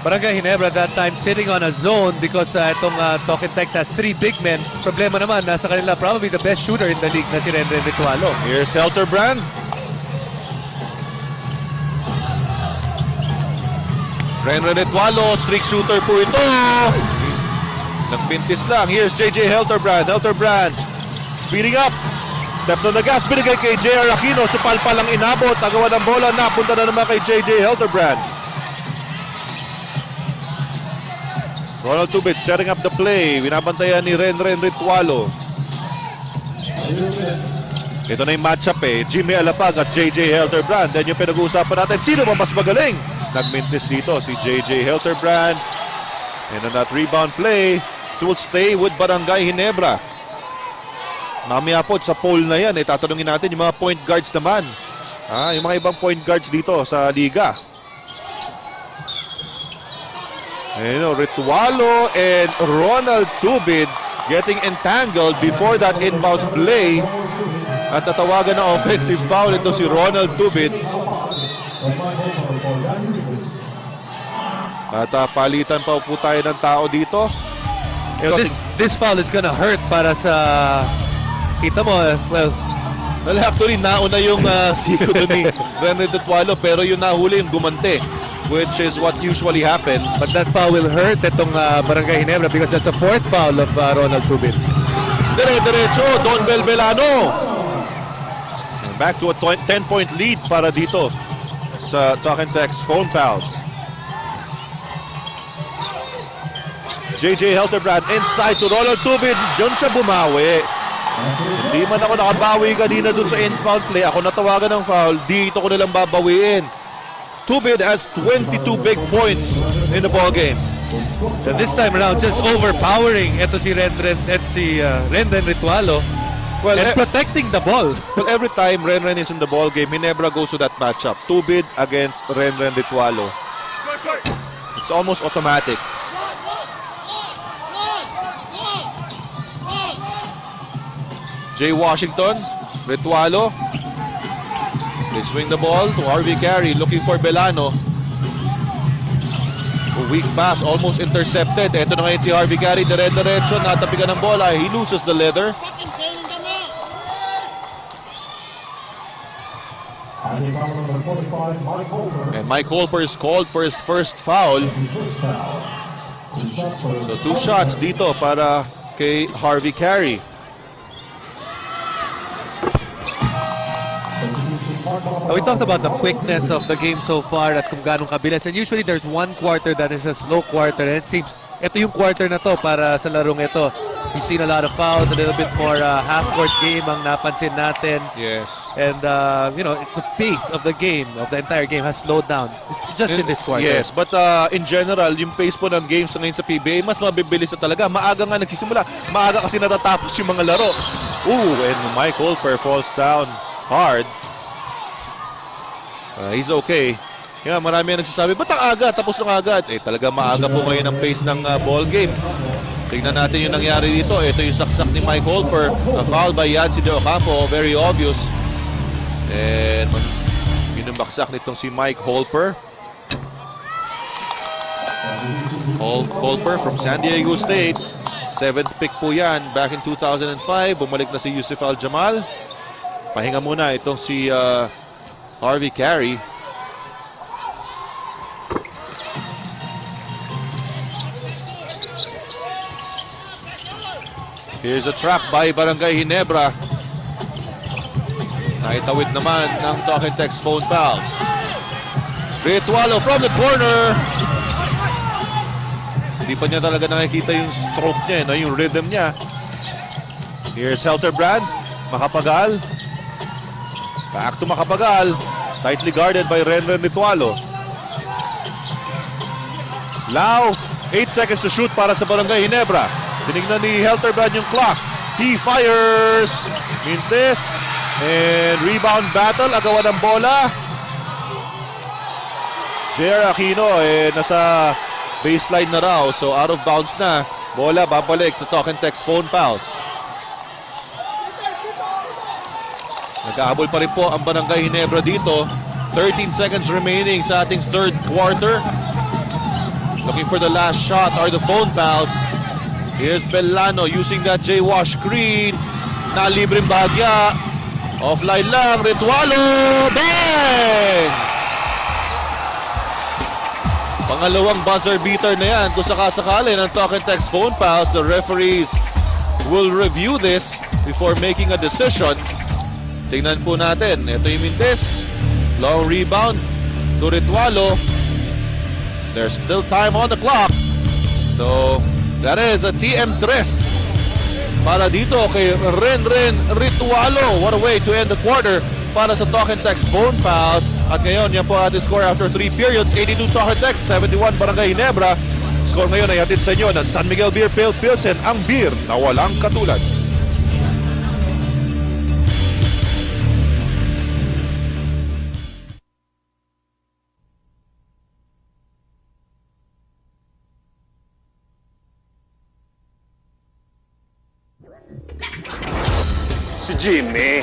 Barangay Ginebra that time sitting on a zone because itong Talk and Text has 3 big men. Problema naman, nasa kanila probably the best shooter in the league na si Renren Ritualo. Here's Helterbrand. Renren Ritualo, streak shooter po ito. Nagpintis lang. Here's JJ Helterbrand. Helterbrand speeding up. Steps on the gas. Binigay kay JR Aquino. Supalpal lang inabot. Tagawa ng bola. Napunta na naman kay JJ Helterbrand. Ronald Tubid setting up the play. Binabantayan ni Renren Ritualo. Ito na yung matchup Jimmy Alapag at JJ Helterbrand. Then yung pinag-uusapan natin, sino ba mas magaling? Nagmintis dito si JJ Helterbrand. And on that rebound play, it will stay with Barangay Ginebra. Mamaya po sa poll na yan, tatanungin natin yung mga point guards naman. Yung mga ibang point guards dito sa liga. Ritualo and Ronald Tubid getting entangled before that inbounds play. At natawagan na offensive foul ito si Ronald Tubid. At palitan pa po tayo ng tao dito. This foul is gonna hurt para sa... Kita mo, well, actually, nauna yung siko ni Renred Ritualo, pero yung nahuli yung gumante, which is what usually happens. But that foul will hurt itong Barangay Ginebra because that's the fourth foul of Ronald Tubid. Dire-diretso, Don Belbelano. Back to a 10-point lead para dito sa Talk and Text phone pals. JJ Helterbrand inside to Ronald Tubid. Diyan siya bumawi. Hindi man ako nakabawi kanina dun sa inbound play. Ako natawagan ng foul. Dito ko nilang babawiin. Tubid has 22 big points in the ball game. And this time around, just overpowering ito si Renren Ritualo. Well, and protecting the ball. Well, every time Renren is in the ball game, Ginebra goes to that matchup. Tubid against Renren Ritualo. It's almost automatic. Jay Washington, Ritualo. They swing the ball to Harvey Carey, looking for Belano. A weak pass, almost intercepted. Ito na ngayon si Harvey Carey, dire-diretso, natapigan ng bola. He loses the leather. And Mike Holper is called for his first foul. So 2 shots dito para kay Harvey Carey. We talked about the quickness of the game so far at kung ganong kabilis. And usually there's one quarter that is a slow quarter. And it seems ito yung quarter na to para sa larong ito. We've seen a lot of fouls, a little bit more half-court game ang napansin natin. Yes. And, the pace of the game, of the entire game has slowed down. It's just in this quarter. Yes, but in general, yung pace po ng games ngayon sa PBA, mas mabibilis na talaga. Maaga nga nagsisimula. Maaga kasi natatapos yung mga laro. And Mike Holper falls down hard. He's okay. Kaya marami ang nagsasabi, ba't ang aga? Tapos ng agad. Talaga maaga po ngayon ang pace ng ball game. Tingnan natin yung nangyari dito. Ito yung saksak ni Mike Holper. Foul by Yancy De Ocampo. Very obvious. And yun yung baksak nitong si Mike Holper. Holper from San Diego State. 7th pick po yan. Back in 2005. Bumalik na si Yusuf Al-Jamal. Pahinga muna itong si Harvey Carey. Here's a trap by Barangay Ginebra. Naitawid naman ng Talk and Text phone pals. Ritualo from the corner. Hindi pa niya talaga nakikita yung stroke niya, yung rhythm niya. Here's Helterbrand. Makapagal. Back to Makapagal. Tightly guarded by Renren Ritualo. Lau, 8 seconds to shoot para sa Barangay Ginebra. Tinignan ni Helterbrand yung clock. He fires. Mintes. And rebound battle. Agawan ng bola. J.R. Aquino nasa baseline na raw. So out of bounds na. Bola babalik sa Talk and Text phone pals. Nagkahabol pa rin po ang Barangay Ginebra dito. 13 seconds remaining sa ating third quarter. Looking for the last shot are the phone pals. Here's Belano using that J-Wash screen. Nalibreng bahagya. Offline lang. Ritualo. Bang! Pangalawang buzzer beater na yan. Kung sakasakali ng Talk and Text phone pals, the referees will review this before making a decision. Tingnan po natin. Ito yung Mintes. Long rebound to Ritualo. There's still time on the clock. So that is a TM3 para dito kay Renren Ritualo. What a way to end the quarter para sa Talk and Text phone pals. At ngayon, yan po ating score after 3 periods. 82 Talk and Text, 71 Barangay Ginebra. Score ngayon ay hatid sa inyo ng San Miguel Beer Pale Pilsen, ang beer na walang katulad. Jimmy.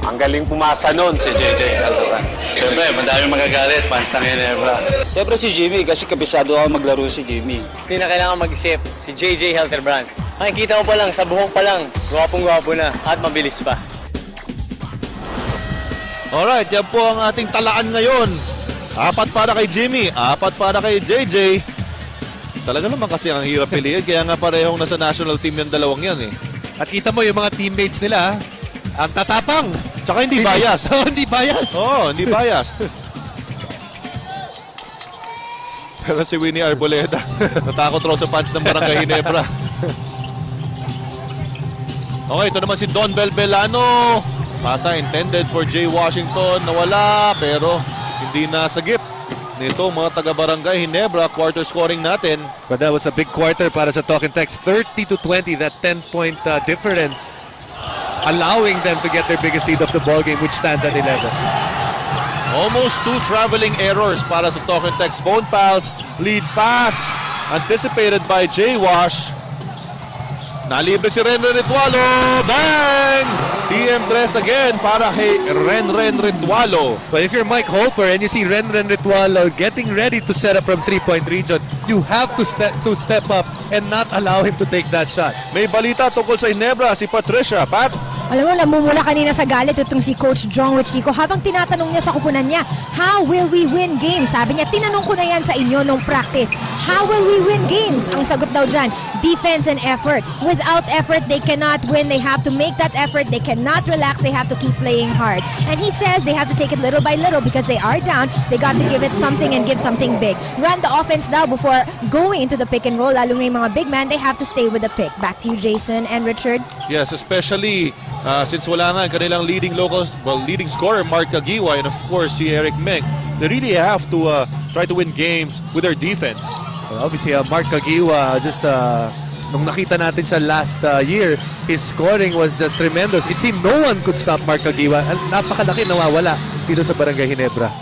Ang galing pumasa nun si JJ Haldebrand. Siyempre, madami magagalit, fans ng Ginebra. Siyempre si Jimmy kasi kabisado ako maglaro si Jimmy. Hindi na kailangan mag-isip, si JJ Haldebrand. Makikita mo pa lang, sa buhok pa lang, gwapong-gwapo na at mabilis pa. Alright, yan po ang ating talaan ngayon. 4 para kay Jimmy, 4 para kay JJ. Talaga naman kasi ang hirap piliin, kaya nga parehong nasa national team yung dalawang yan eh. At kita mo yung mga teammates nila, ang tatapang. Tsaka hindi bias. Hindi bias. Oo, hindi bias. Pero si Winnie Arboleda, natakot raw sa fans ng Barangay Ginebra. Okay, ito naman si Don Belbelano. Pasa intended for Jay Washington. Nawala, pero hindi nasagip nito mga taga-Barangay Ginebra. Quarter scoring natin. But that was a big quarter para sa Talk and Text. 30-20, that 10-point difference. Allowing them to get their biggest lead of the ballgame, which stands at 11. Almost 2 traveling errors para sa Talk and Text. Phone pals, lead pass, anticipated by Jay Wash. Nalibre si Renren Ritualo. Bang! TM3 again para kay Renren Ritualo. But if you're Mike Holper and you see Renren Ritualo getting ready to set up from 3-point region, you have to step up and not allow him to take that shot. May balita tungkol sa Ginebra si Patricia. Pat? Alam mo, namumula kanina sa galit itong si Coach Jong Wichiko habang tinatanong niya sa kupunan niya, how will we win games? Sabi niya, tinanong ko na yan sa inyo nung practice. How will we win games? Ang sagot daw dyan, defense and effort. Without effort, they cannot win. They have to make that effort. They cannot relax. They have to keep playing hard. And he says they have to take it little by little because they are down. They got to give it something and give something big. Run the offense now before going into the pick and roll. Lalo na yung mga big man, they have to stay with the pick. Back to you, Jason and Richard. Yes, especially since wala nga kanilang leading scorer, Mark Agiwa, and of course si Eric Meng. They really have to try to win games with their defense. Well, obviously, Mark Agiwa, just nung nakita natin siya last year, his scoring was just tremendous. It seemed no one could stop Mark Agiwa. Napakalaki nawawala dito sa Barangay Ginebra.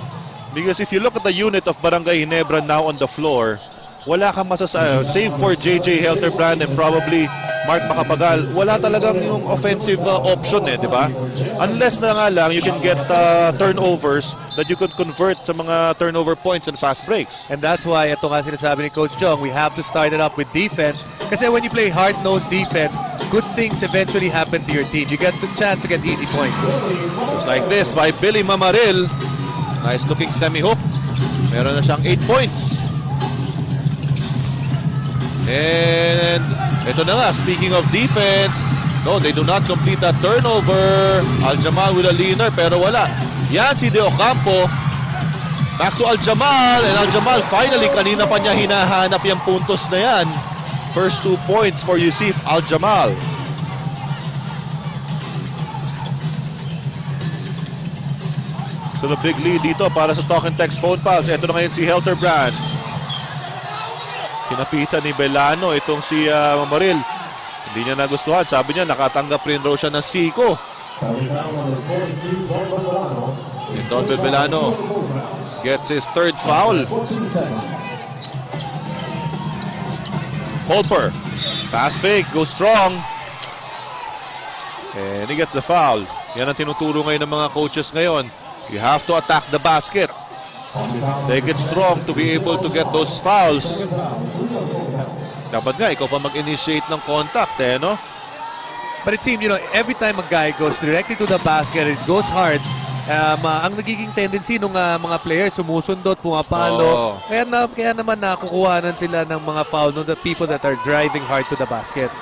Because if you look at the unit of Barangay Ginebra now on the floor, wala kang masasabi. Save for JJ Haldebrand and probably Mark Macapagal, wala talagang yung offensive option eh, di ba? Unless na nga lang you can get turnovers that you could convert sa mga turnover points and fast breaks. And that's why ito nga sinasabi ni Coach Jong, we have to start it up with defense. Kasi when you play hard-nosed defense, good things eventually happen to your team. You get the chance to get easy points. Just like this by Billy Mamaril. Nice looking semi-hook. Meron na siyang 8 points. And ito na nga, speaking of defense, no, they do not complete that turnover. Aljamal with a leaner, pero wala. Yan si De Ocampo. Back to Aljamal, and Aljamal finally, kanina pa niya hinahanap yung puntos na yan. First 2 points for Yusif Aljamal. So the big lead dito para sa Talk and Text phone pals. Ito na ngayon si Haldebrand. Kinapitan ni Belano itong si Mamaril. Hindi niya nagustuhan. Sabi niya nakatanggap rin raw siya ng siko. Don Belbelano gets his 3rd foul. Holper. Pass fake. Goes strong. And he gets the foul. Yan ang tinuturo ngayon ng mga coaches ngayon. You have to attack the basket. Take it strong to be able to get those fouls. Dapat nga, ikaw pa mag-initiate ng contact eh, no? But it seems, you know, every time a guy goes directly to the basket, it goes hard. Ang nagiging tendency ng mga players, sumusundot, pumapalo. Kaya naman nakukuhanan sila ng mga foul ng the people that are driving hard to the basket.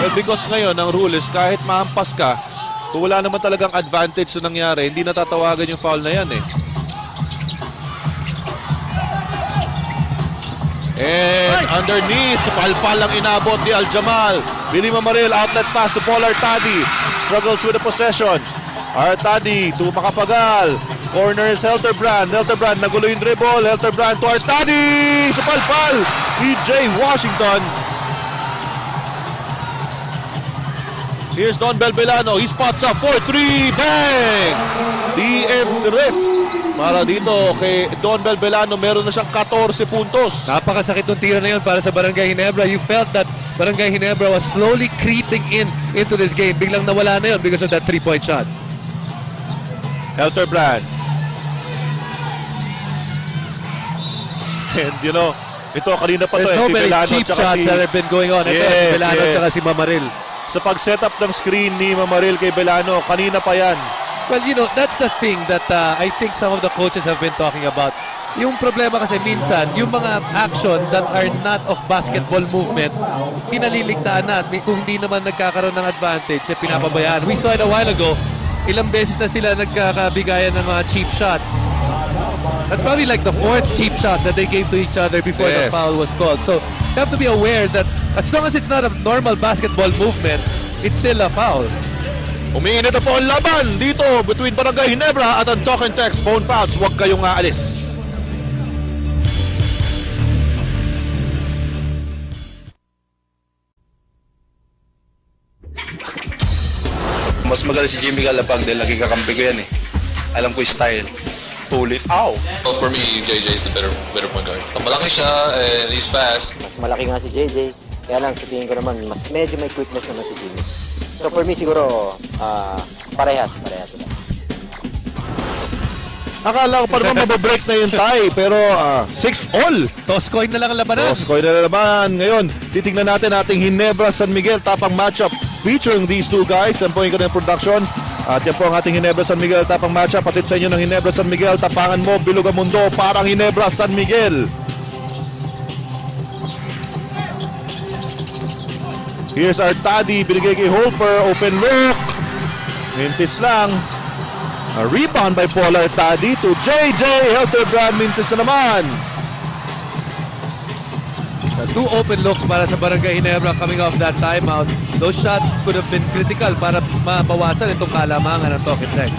Well, because ngayon, ang rule is kahit mahampas ka, kung wala naman talagang advantage na nangyari, hindi natatawagan yung foul na yan eh. And underneath, palpal ang inabot ni Aljamal. Billy Mamaril, outlet pass to Paul Artadi. Struggles with the possession. Artadi to Macapagal. Corner is Haldebrand. Haldebrand, nagulo yung dribble. Haldebrand to Artadi. Sa palpal, PJ Washington. Here's Don Belbelano. He spots up for 3. Bang! DM3 para dito kay Don Belbelano. Meron na siyang 14 puntos. Napakasakit ng tira na yun para sa Barangay Ginebra. You felt that Barangay Ginebra was slowly creeping into this game. Biglang nawala na yun because of that 3-point shot. Helterbrand. And you know, ito kanina pa to There's eh. so Si many Belano cheap tsaka shots that have been going on. Ito si Belano tsaka si Mamaril. Sa pag-setup ng screen ni Mamaril kay Belano, kanina pa yan. Well, you know, that's the thing that I think some of the coaches have been talking about. Yung problema kasi minsan, yung mga action that are not of basketball movement, pinaliligtaan na. Kung hindi naman nagkakaroon ng advantage, pinapabayaan. We saw it a while ago, ilang beses na sila nagkakabigayan ng mga cheap shot. That's probably like the 4th cheap shot that they gave to each other before the foul was called. So, you have to be aware that as long as it's not a normal basketball movement, it's still a foul. Umiinit na po ang laban dito between Barangay Ginebra at ang Talk and Text phone pass. Huwag kayong aalis. Mas magaling si Jimmy Galapag dahil lagi kakampi ko yan eh. Alam ko yung style. Tulit. Ow! Well, for me, JJ is the better point guard. Malaki siya and he's fast. Mas malaki nga si JJ. Kaya lang, sa tingin ko naman, mas medyo may quickness naman si Jimmy. So for me, siguro, parehas sila. Akala ko pa naman mababreak na yung tie, pero 6-all. Toss coin na lang ang labanan. Toss coin na laban. Ngayon, titignan natin ating Ginebra San Miguel tapang matchup featuring these two guys. Yan po yung kanyang production. At yan po ang ating Ginebra San Miguel tapang matchup. Patid sa inyo ng Ginebra San Miguel. Tapangan mo, bilog ang mundo. Parang Ginebra San Miguel. Here's Artadi. Binigay kay Holper. Open look. Mintis lang. A rebound by Paul Artadi to JJ Helterbrand. Mintis na naman. Two open looks para sa Barangay Ginebra coming off that timeout. Those shots could have been critical para mabawasan itong kalamangan ng Talk and Text.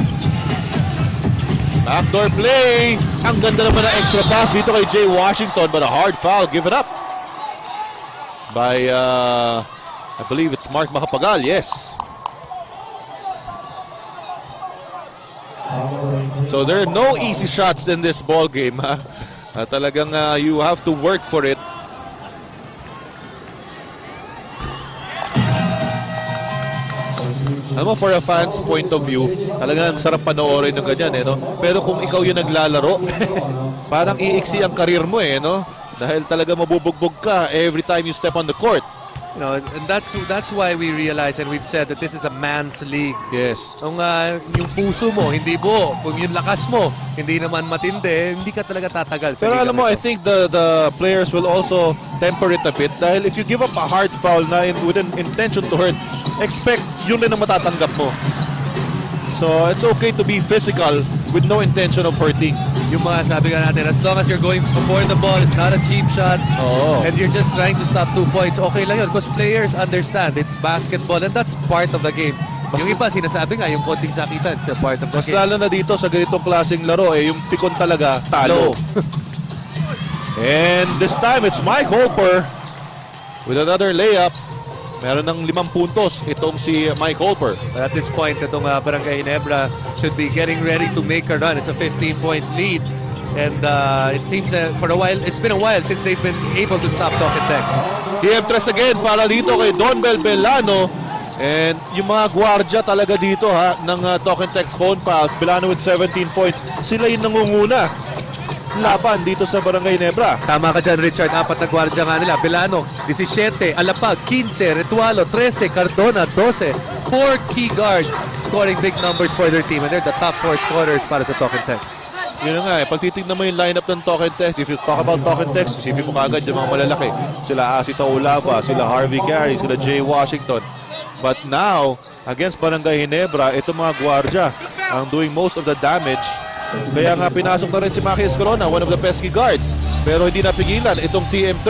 Backdoor play. Ang ganda naman ng extra pass dito kay Jay Washington, but a hard foul given up by I believe it's Mark Macapagal. Yes. So there are no easy shots in this ball game. Talagang you have to work for it. Alam mo, for a fan's point of view, talagang sarap panoorin ng ganyan, eh, no? Pero kung ikaw yung naglalaro, parang iiksi ang karir mo, eh, no? Dahil talaga mabubugbog ka every time you step on the court. You know, and that's why we realize and we've said that this is a man's league. Yes. Kung yung puso mo hindi buo, kung yung lakas mo hindi naman matindi, hindi ka talaga tatagal. Pero alam mo, I think the players will also temper it a bit dahil if you give up a hard foul na with an intention to hurt, expect yun din ang matatanggap mo. So it's okay to be physical with no intention of hurting. Yung mga sabi nga natin, as long as you're going before the ball, it's not a cheap shot, and you're just trying to stop 2 points, okay lang yun. Because players understand, it's basketball, and that's part of the game. Yung iba, sinasabi nga, yung konting sakitan, it's a part of the game. Mas lalo na dito sa ganitong klaseng laro, yung pikon talaga, talo. And this time, it's Mike Holper with another layup. Meron ng 5 puntos itong si Mike Holper. At this point, itong Barangay Ginebra should be getting ready to make a run. It's a 15-point lead. And it seems for a while, it's been a while since they've been able to stop Talk and Text. TM3 again para dito kay Donbel Belano. And yung mga gwardya talaga dito ng Talk and Text phone pass. Belano with 17 points. Sila yung nangunguna laban dito sa Barangay Ginebra. Tama ka dyan, Richard. 4 na gwardiya nga nila. Belano, 17. Alapag, 15. Retualo, 13. Cardona, 12. 4 key guards scoring big numbers for their team. And they're the top 4 scorers para sa Talk and Text. Yun nga pag titignan mo yung lineup ng Talk and Text, if you talk about Talk and Text, isipin mo kagad yung mga malalaki. Sila Asita Ulava, sila Harvey Gary, sila Jay Washington. But now, against Barangay Ginebra, itong mga gwardya ang doing most of the damage. Kaya nga pinasok na rin si Maki Escorona, one of the pesky guards. Pero hindi napigilan itong TM3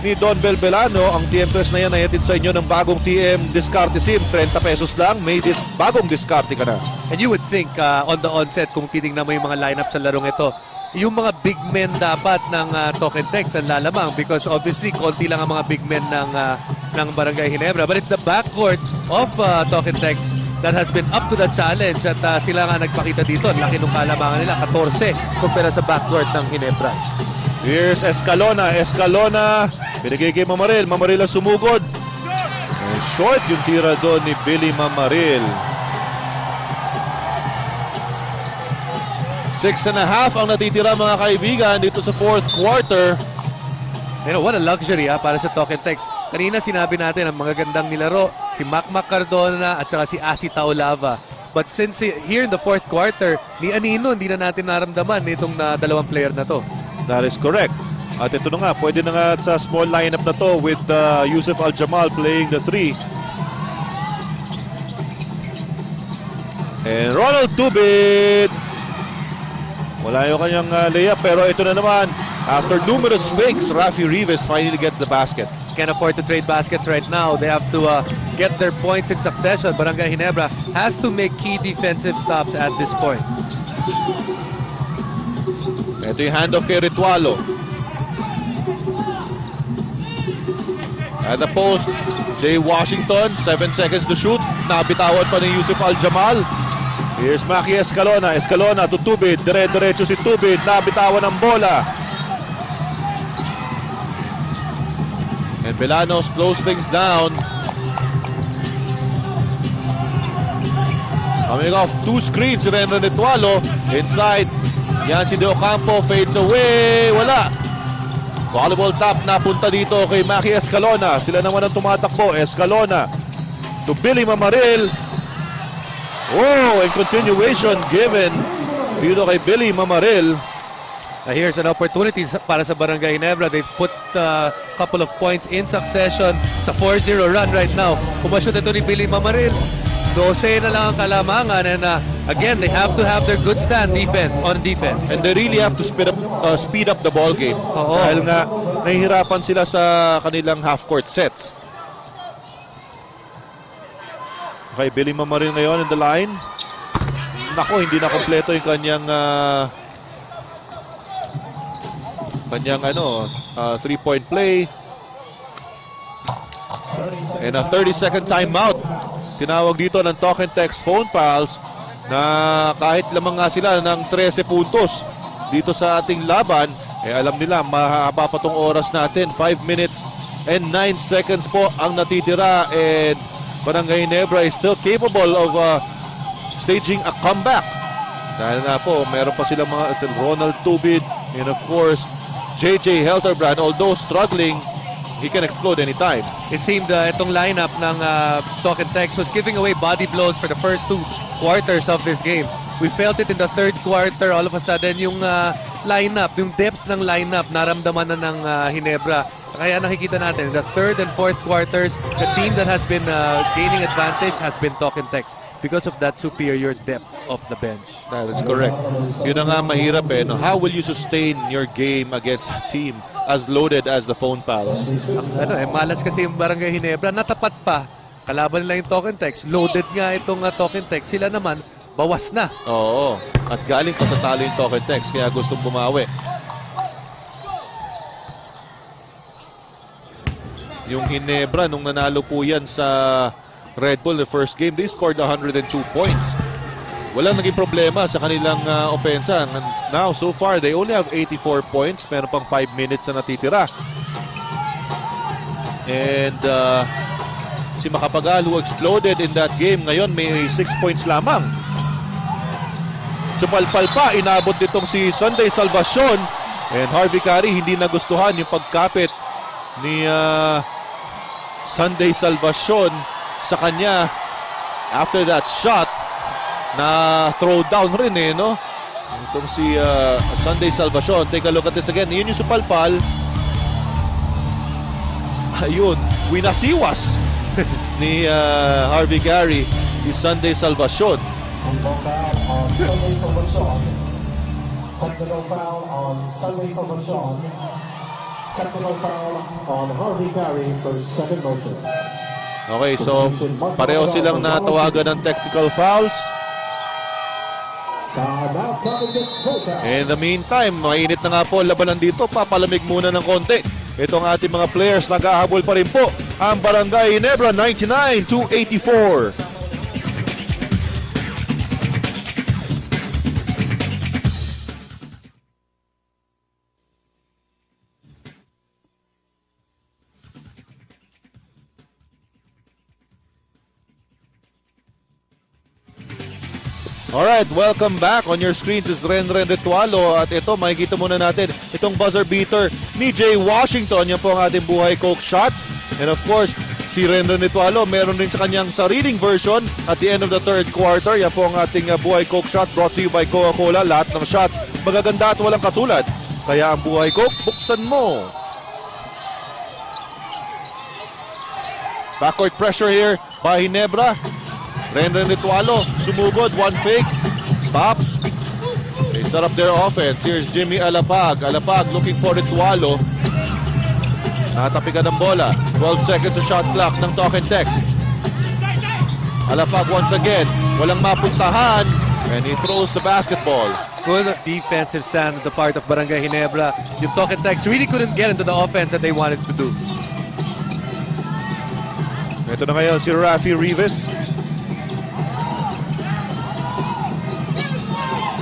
ni Donbel Belano. Ang TM3 na yan ay hatid sa inyo ng bagong TM Discarte SIM. 30 pesos lang, may bagong discarte ka na. And you would think on the onset, kung titignan mo yung mga lineup sa larong ito, yung mga big men dapat ng Talk and Text ang lalamang because obviously konti lang ang mga big men ng Barangay Ginebra. But it's the backcourt of Talk and Text that has been up to the challenge at sila nga nagpakita dito. Laki nung kalamangan nila, 14 kumpara sa backcourt ng Ginebra. Here's Escalona. Escalona, binigay kay Mamaril. Mamaril ang sumugod. short yung tira doon ni Billy Mamaril. 6.5 ang natitira mga kaibigan dito sa fourth quarter. You know, what a luxury para sa Talk and Text. Kanina sinabi natin ang mga gandang nilaro, si Mac Cardona at saka si Asi Taulava. But since here in the fourth quarter, ni Anino, hindi na natin naramdaman itong dalawang player na to. That is correct. At ito na nga, pwede na nga sa small lineup na to with Yusuf Al-Jamal playing the 3. And Ronald Tubid. Wala yung kanyang layup, pero ito na naman. After numerous fakes, Rafi Rivas finally gets the basket. Can't afford to trade baskets right now. They have to get their points in succession. Barangay Ginebra has to make key defensive stops at this point. Ito yung handoff kay Ritualo. At the post, Jay Washington, 7 seconds to shoot. Nabitawan pa ni Yusuf Al-Jamal. Here's Maki Escalona. Escalona to Tubid. Dire-diretso si Tubid. Nabitawan ang bola. And Belanos slows things down. Coming off 2 screens si Renren Ritualo. Inside. Yan si De Ocampo. Fades away. Wala. Volleyball tap na punta dito kay Maki Escalona. Sila naman ang tumatakbo. Escalona to Billy Mamaril. Oh, and continuation given dito kay Billy Mamaril. Here's an opportunity para sa Barangay Ginebra. They've put a couple of points in succession sa 4-0 run right now. Pumashoot ito ni Billy Mamaril. 12 na lang ang kalamangan. And again, they have to have their good stand on defense. And they really have to speed up the ball game. Dahil nga, nahihirapan sila sa kanilang half-court sets. Okay, Billy Mamaril ngayon in the line. Nako, hindi na kompleto yung kanyang 3-point play. And a 30-second timeout. Tinawag dito ng Talk and Text phone pals na kahit lamang nga sila ng 13 puntos dito sa ating laban, alam nila mahaba pa tong oras natin. 5 minutes and 9 seconds po ang natitira, and Barangay Ginebra is still capable of staging a comeback. Dahil nga po, meron pa silang mga Ronald Tubid and of course, JJ Helterbrand. Although struggling, he can explode anytime. It seemed itong lineup ng Talk and Text was giving away body blows for the first 2 quarters of this game. We felt it in the third quarter. All of a sudden, yung lineup, yung depth ng lineup, naramdaman na ng Ginebra. Kaya nakikita natin, in the third and fourth quarters, the team that has been gaining advantage has been Talk and Text because of that superior depth of the bench. That is correct. Yun na nga mahirap no? How will you sustain your game against a team as loaded as the phone pals? Malas kasi yung Barangay Ginebra, natapat pa. Kalaban nila yung Talk and Text. Loaded nga itong Talk and Text. Sila naman, bawas na. Oo. At galing pa sa talo yung Talk and Text, kaya gustong bumawi. Yung Ginebra, nung nanalo po yan sa Red Bull the first game, they scored 102 points. Walang naging problema sa kanilang opensa. And now, so far, they only have 84 points. Meron pang 5 minutes na natitira. And si Macapagal, who exploded in that game, ngayon may 6 points lamang. Supalpal pa, inabot nitong si Sunday Salvacion. And Harvey Carey, hindi nagustuhan yung pagkapit ni Sunday Salvacion sa kanya after that shot na throw down rin no? Itong si Sunday Salvacion. Take a look at this again. Yun yung supalpal. Ayun, winasiwas ni Harvey Carey si Sunday Salvacion. Technical foul on Sunday Salvacion. Technical foul on Harvey Carey for second motion. Okay, so pareho silang natawagan ng technical fouls. In the meantime, mainit na nga po labanan dito. Papalamig muna ng konti. Itong ating mga players, nag-ahabol pa rin po ang Barangay Ginebra 99-84. Alright, welcome back. On your screens is Renren Ritualo. At ito, makikita muna natin itong buzzer beater ni Jay Washington. Yan po ang ating buhay Coke shot. And of course, si Renren Ritualo, meron rin sa kanyang sariling version at the end of the third quarter. Yan po ang ating buhay Coke shot brought to you by Coca-Cola. Lahat ng shots magaganda at walang katulad. Kaya ang buhay Coke, buksan mo. Backward pressure here by Ginebra. Renren Ritualo, sumugod, one fake, stops. They set up their offense. Here's Jimmy Alapag. Alapag looking for Ritualo. Natapikan ng bola. 12 seconds to shot clock ng talk and text. Alapag once again, walang mapuntahan, and he throws the basketball. Good defensive stand on the part of Barangay Ginebra. Yung talk and text really couldn't get into the offense that they wanted to do. Ito na ngayon si Rafi Rivas.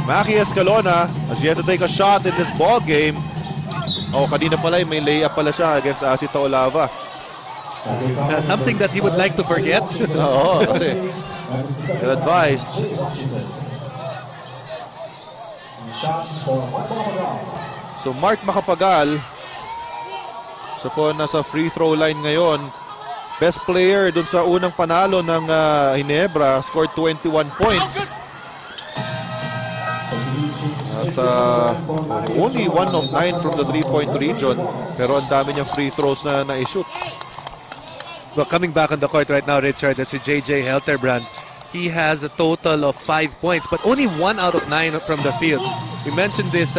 Maki Escalona has yet to take a shot in this ball game. Oh, kanina pala may layup pala siya against Asita Olava. Something that he would like to forget. Oo, kasi ill-advised. So Mark Macapagal, so po nasa free throw line ngayon. Best player dun sa unang panalo ng Ginebra, scored 21 points. At only 1 of 9 from the 3-point region, pero ang dami niyang free throws na na-shoot. Well, coming back on the court right now, Richard, that's si JJ Helterbrand. He has a total of 5 points, but only 1 out of 9 from the field. We mentioned this,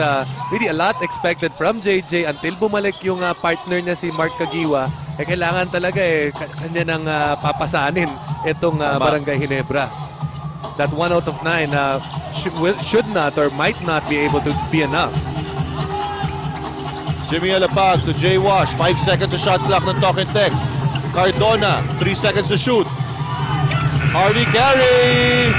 really a lot expected from JJ until bumalik yung partner niya si Mark Caguiwa. Kailangan talaga kanya nang papasanin itong Barangay Ginebra. That 1 out of 9 should not or might not be able to be enough. Jimmy Alapag to Jay Wash. 5 seconds to shot clock ng talk and text. Cardona, 3 seconds to shoot. Harvey Carey.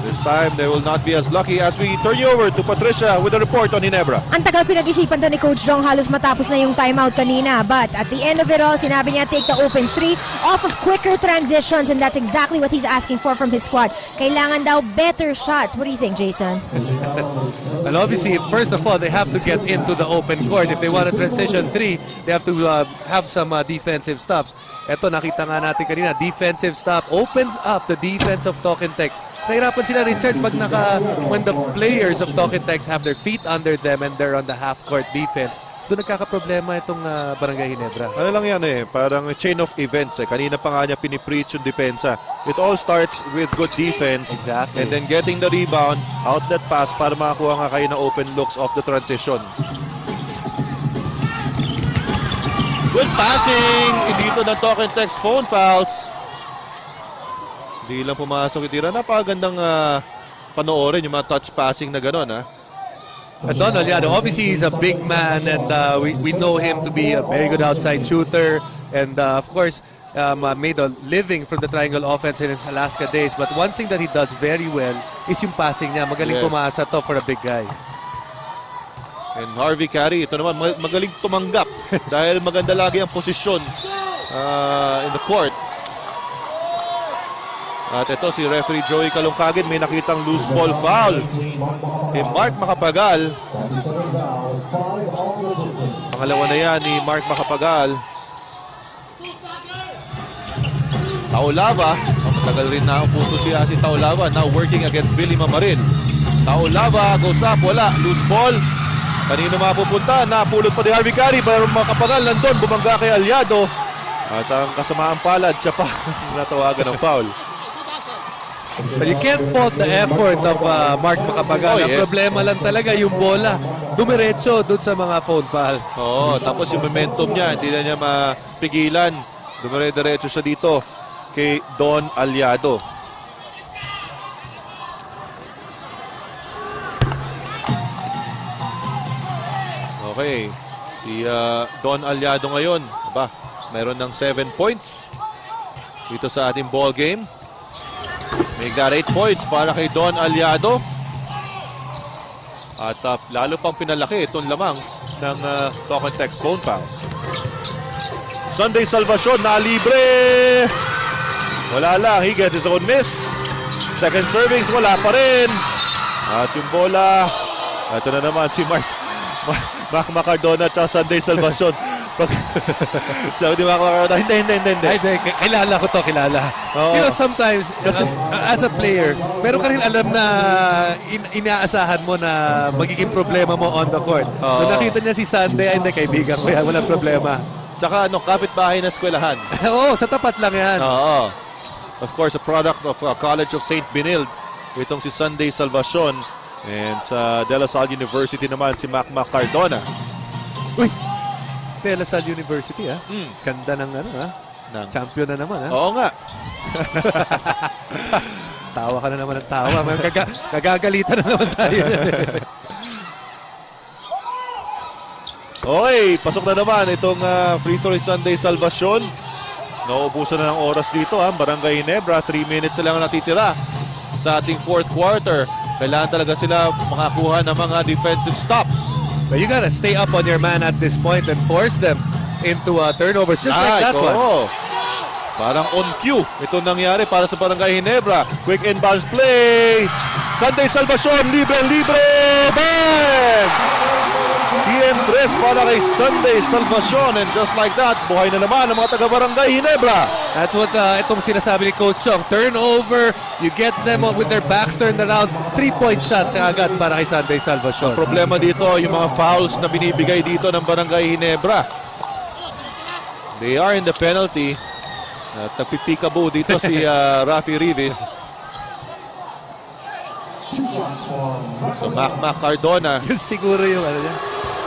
This time they will not be as lucky as we turn you over to Patricia with a report on Ginebra. Ang tagal pinag-isipan to ni Coach Jong, halos matapos na yung timeout kanina. But at the end of it all, sinabi niya take the open 3 off of quicker transitions, and that's exactly what he's asking for from his squad. Kailangan daw better shots. What do you think, Jason? Well, obviously, first of all, they have to get into the open court. If they want to transition 3, they have to have some defensive stops. Ito, nakita nga natin kanina, defensive stop opens up the defense of talk and text. Nahirapan sila, Richard, when the players of talk and text have their feet under them and they're on the half-court defense. Doon nagkakaproblema itong Barangay Ginebra. Ano lang yan parang chain of events Kanina pa nga niya pinipreach yung depensa. It all starts with good defense. Exactly. And then getting the rebound, outlet pass para makakuha nga kayo ng open looks off the transition. Good passing! Dito ng talk and text phone fouls. Hindi lang pumasok itira. Napakagandang panoorin yung mga touch passing na gano'n, Don Aliado, obviously he's a big man, and we know him to be a very good outside shooter, and of course made a living from the triangle offense in his Alaska days. But one thing that he does very well is yung passing niya. Magaling pumasa to for a big guy. And Harvey Carey, ito naman, magaling tumanggap dahil maganda lagi ang posisyon in the court. At ito si referee Joey Kalungkagin, may nakitang loose ball foul. Mark Macapagal. Pangalawa na yan ni Mark Macapagal. Taolava, matagal rin na upuso siya si Taolava, now working against Billy Mamarin. Taolava goes up, wala, loose ball. Kanino mapupunta? Napulot pa ni Harvey Carey, pero Macapagal nandun, bumangga kay Aliado. At ang kasamaan palad, siya pa natawagan ng foul. But you can't fault the effort of Mark Macapagal. Ang problema lang talaga yung bola. Dumiretso doon sa mga phone fouls. Tapos yung momentum niya, hindi na niya mapigilan. Dumire-diretso siya dito kay Don Aliado. Okay, si Don Aliado ngayon, mayroon ng 7 points dito sa ating ball game. May got 8 points para kay Don Aliado. At lalo pang pinalaki itong lamang ng talk and text phone fouls. Sunday Salvacion na libre. Wala lang, he gets his own miss. Second servings, wala pa rin. At yung bola, ito na naman si Mac Macardona at Sunday Salvacion. Sabi ni Mac Macardona, hindi. Kilala ko to, kilala. Oo. You know, sometimes, as a player, meron ka rin alam na inaasahan mo na magiging problema mo on the court. Nung nakita niya si Sunday, hindi, kaibigan ko yan, walang problema. Tsaka kapitbahay na eskwelahan. Oo, sa tapat lang yan. Oo. Of course, a product of College of St. Benilde. Itong si Sunday Salvacion. And sa De La Salle University naman si Mac Macardona. Uy! De La Salle University, ha? Ganda ng champion na naman, ha? Oo nga. Tawa ka na naman ng tawa. Kagagalitan na naman tayo. Okay, pasok na naman itong free throw ni Sunday Salvacion. Nauubusan na ng oras dito, Barangay Ginebra. 3 minutes na lang natitira sa ating fourth quarter. Kailangan talaga sila makakuha ng mga defensive stops. But you gotta stay up on your man at this point and force them into turnovers just like that one. Parang on cue. Ito nangyari para sa Barangay Ginebra. Quick inbounds play. Sunday Salvacion, libre! Bang! TM3 para kay Sunday Salvacion. And just like that, buhay na naman ang mga taga-Barangay Ginebra. That's what itong sinasabi ni Coach Chong. Turnover, you get them with their backs turned around. 3-point shot agad para kay Sunday Salvacion. Ang problema dito, yung mga fouls na binibigay dito ng Barangay Ginebra. They are in the penalty. At nagpipikabo dito si Rafi Rivas. So Mac Macardona. Siguro yung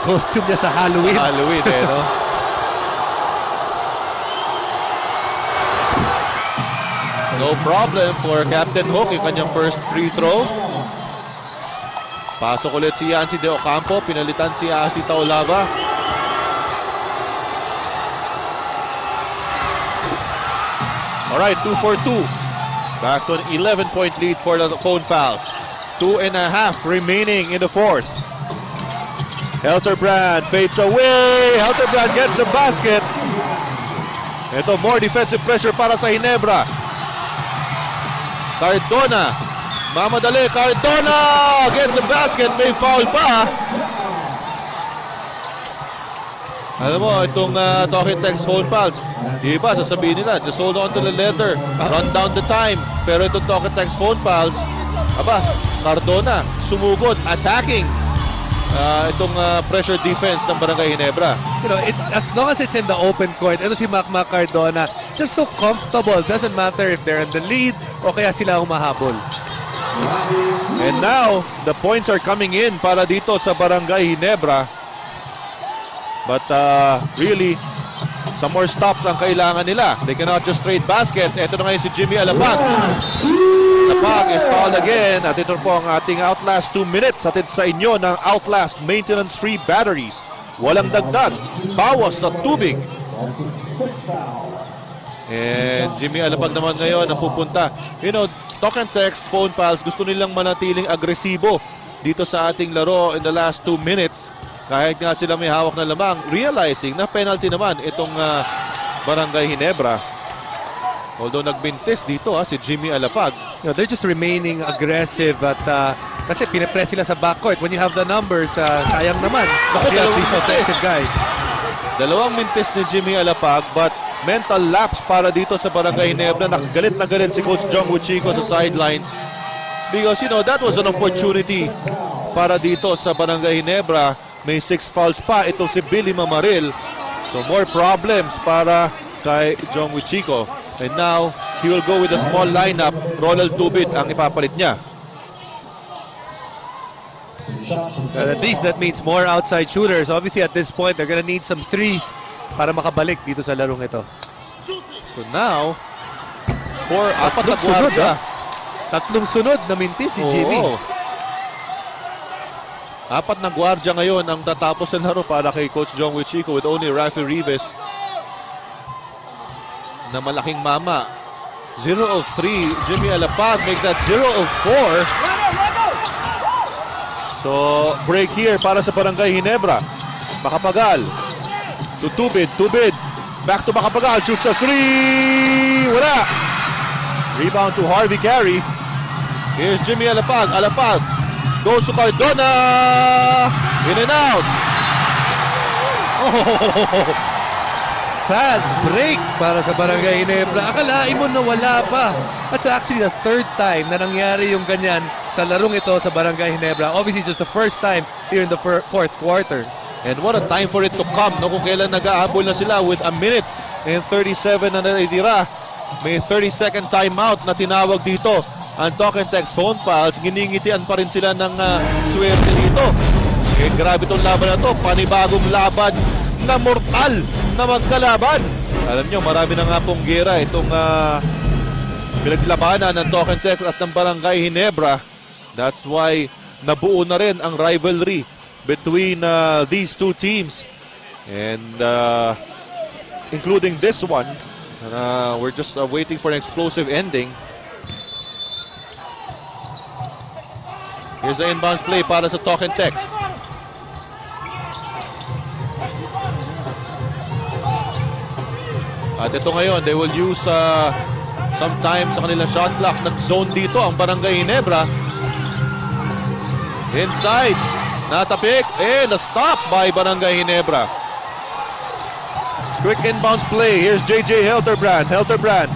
costume niya sa Halloween. No? No problem for Captain Hook. Yung kanyang first free throw. Pasok ulit si Yancy De Ocampo. Pinalitan si Asi Taulava. Alright, 2 for 2. Back to an 11-point lead for the phone pals. 2.5 remaining in the fourth. Helterbrand fades away. Helterbrand gets the basket. Ito, more defensive pressure para sa Ginebra. Cardona. Mamadali. Cardona gets the basket. May foul pa. Alam mo, itong talking text phone pals, di ba, sasabihin nila, just hold on to the letter, run down the time. Pero itong talking text phone pals, Cardona, sumugod, attacking. Itong pressure defense ng Barangay Ginebra. You know, as long as it's in the open court, ito si Mac Macardona, just so comfortable. Doesn't matter if they're in the lead o kaya sila humahabol. And now, the points are coming in para dito sa Barangay Ginebra. But really, some more stops ang kailangan nila. They cannot just trade baskets. Ito na ngayon si Jimmy Alapag. Alapag is fouled again. At ito po ang ating Outlast 2 minutes. Hatid sa inyo ng Outlast maintenance-free batteries. Walang dagdag. Bawas sa tubig. And Jimmy Alapag naman ngayon ang pupunta. You know, talk and text, phone pals, gusto nilang manatiling agresibo dito sa ating laro in the last 2 minutes. Kahit nga sila may hawak na lamang, realizing na penalty naman itong Barangay Ginebra. Although nagbintis dito si Jimmy Alapag. You know, they're just remaining aggressive at kasi pinipress sila sa backcourt. When you have the numbers, sayang naman. These offensive guys. Dalawang mintis ni Jimmy Alapag, but mental lapse para dito sa Barangay Ginebra. Nakagalit na galit si Coach Jong Wichico sa sidelines. Because, you know, that was an opportunity para dito sa Barangay Ginebra. May 6 fouls pa. Ito si Billy Mamaril. So more problems para kay Jong Wichico. And now, he will go with a small lineup. Ronald Tubid ang ipapalit niya. At least that means more outside shooters. Obviously, at this point, they're gonna need some threes para makabalik dito sa larong ito. So now, apat na gwardiya. Tatlong sunod na mintis si Jimmy. Apat na gwardiya ngayon ang tatapos ng laro para kay Coach Jong Wichico with only Rafi Rivas na malaking mama. 0 of 3. Jimmy Alapag make that 0 of 4. So, break here para sa Barangay Ginebra. Makapagal. To Tubid. Tubid. Back to Makapagal. Shoots a 3. Wala. Rebound to Harvey Carey. Here's Jimmy Alapag. Alapag goes to Cardona. In and out. Oh, sad break para sa Barangay Ginebra. Akalain mo na wala pa. That's actually the third time na nangyari yung ganyan sa larong ito sa Barangay Ginebra. Obviously, just the first time here in the fourth quarter. And what a time for it to come. No, kung kailan nag-aabol na sila with a minute and 37 na natitira. May 30-second timeout na tinawag dito. Ang Talk and Text phone pals, giningitian pa rin sila ng swerte dito. And grabe itong laban na to. Panibagong laban na mortal na magkalaban. Alam nyo, marami na nga pong gera itong pinaglabanan ng Talk and Text at ng Barangay Ginebra. That's why nabuo na rin ang rivalry between these two teams. And including this one. We're just waiting for an explosive ending. Here's the inbounds play para sa Talk and Text. At ito ngayon, they will use some time sa kanilang shot clock. Nag-zone dito ang Barangay Ginebra. Inside. Natapik. And a stop by Barangay Ginebra. Quick inbounds play. Here's JJ Helterbrand. Helterbrand.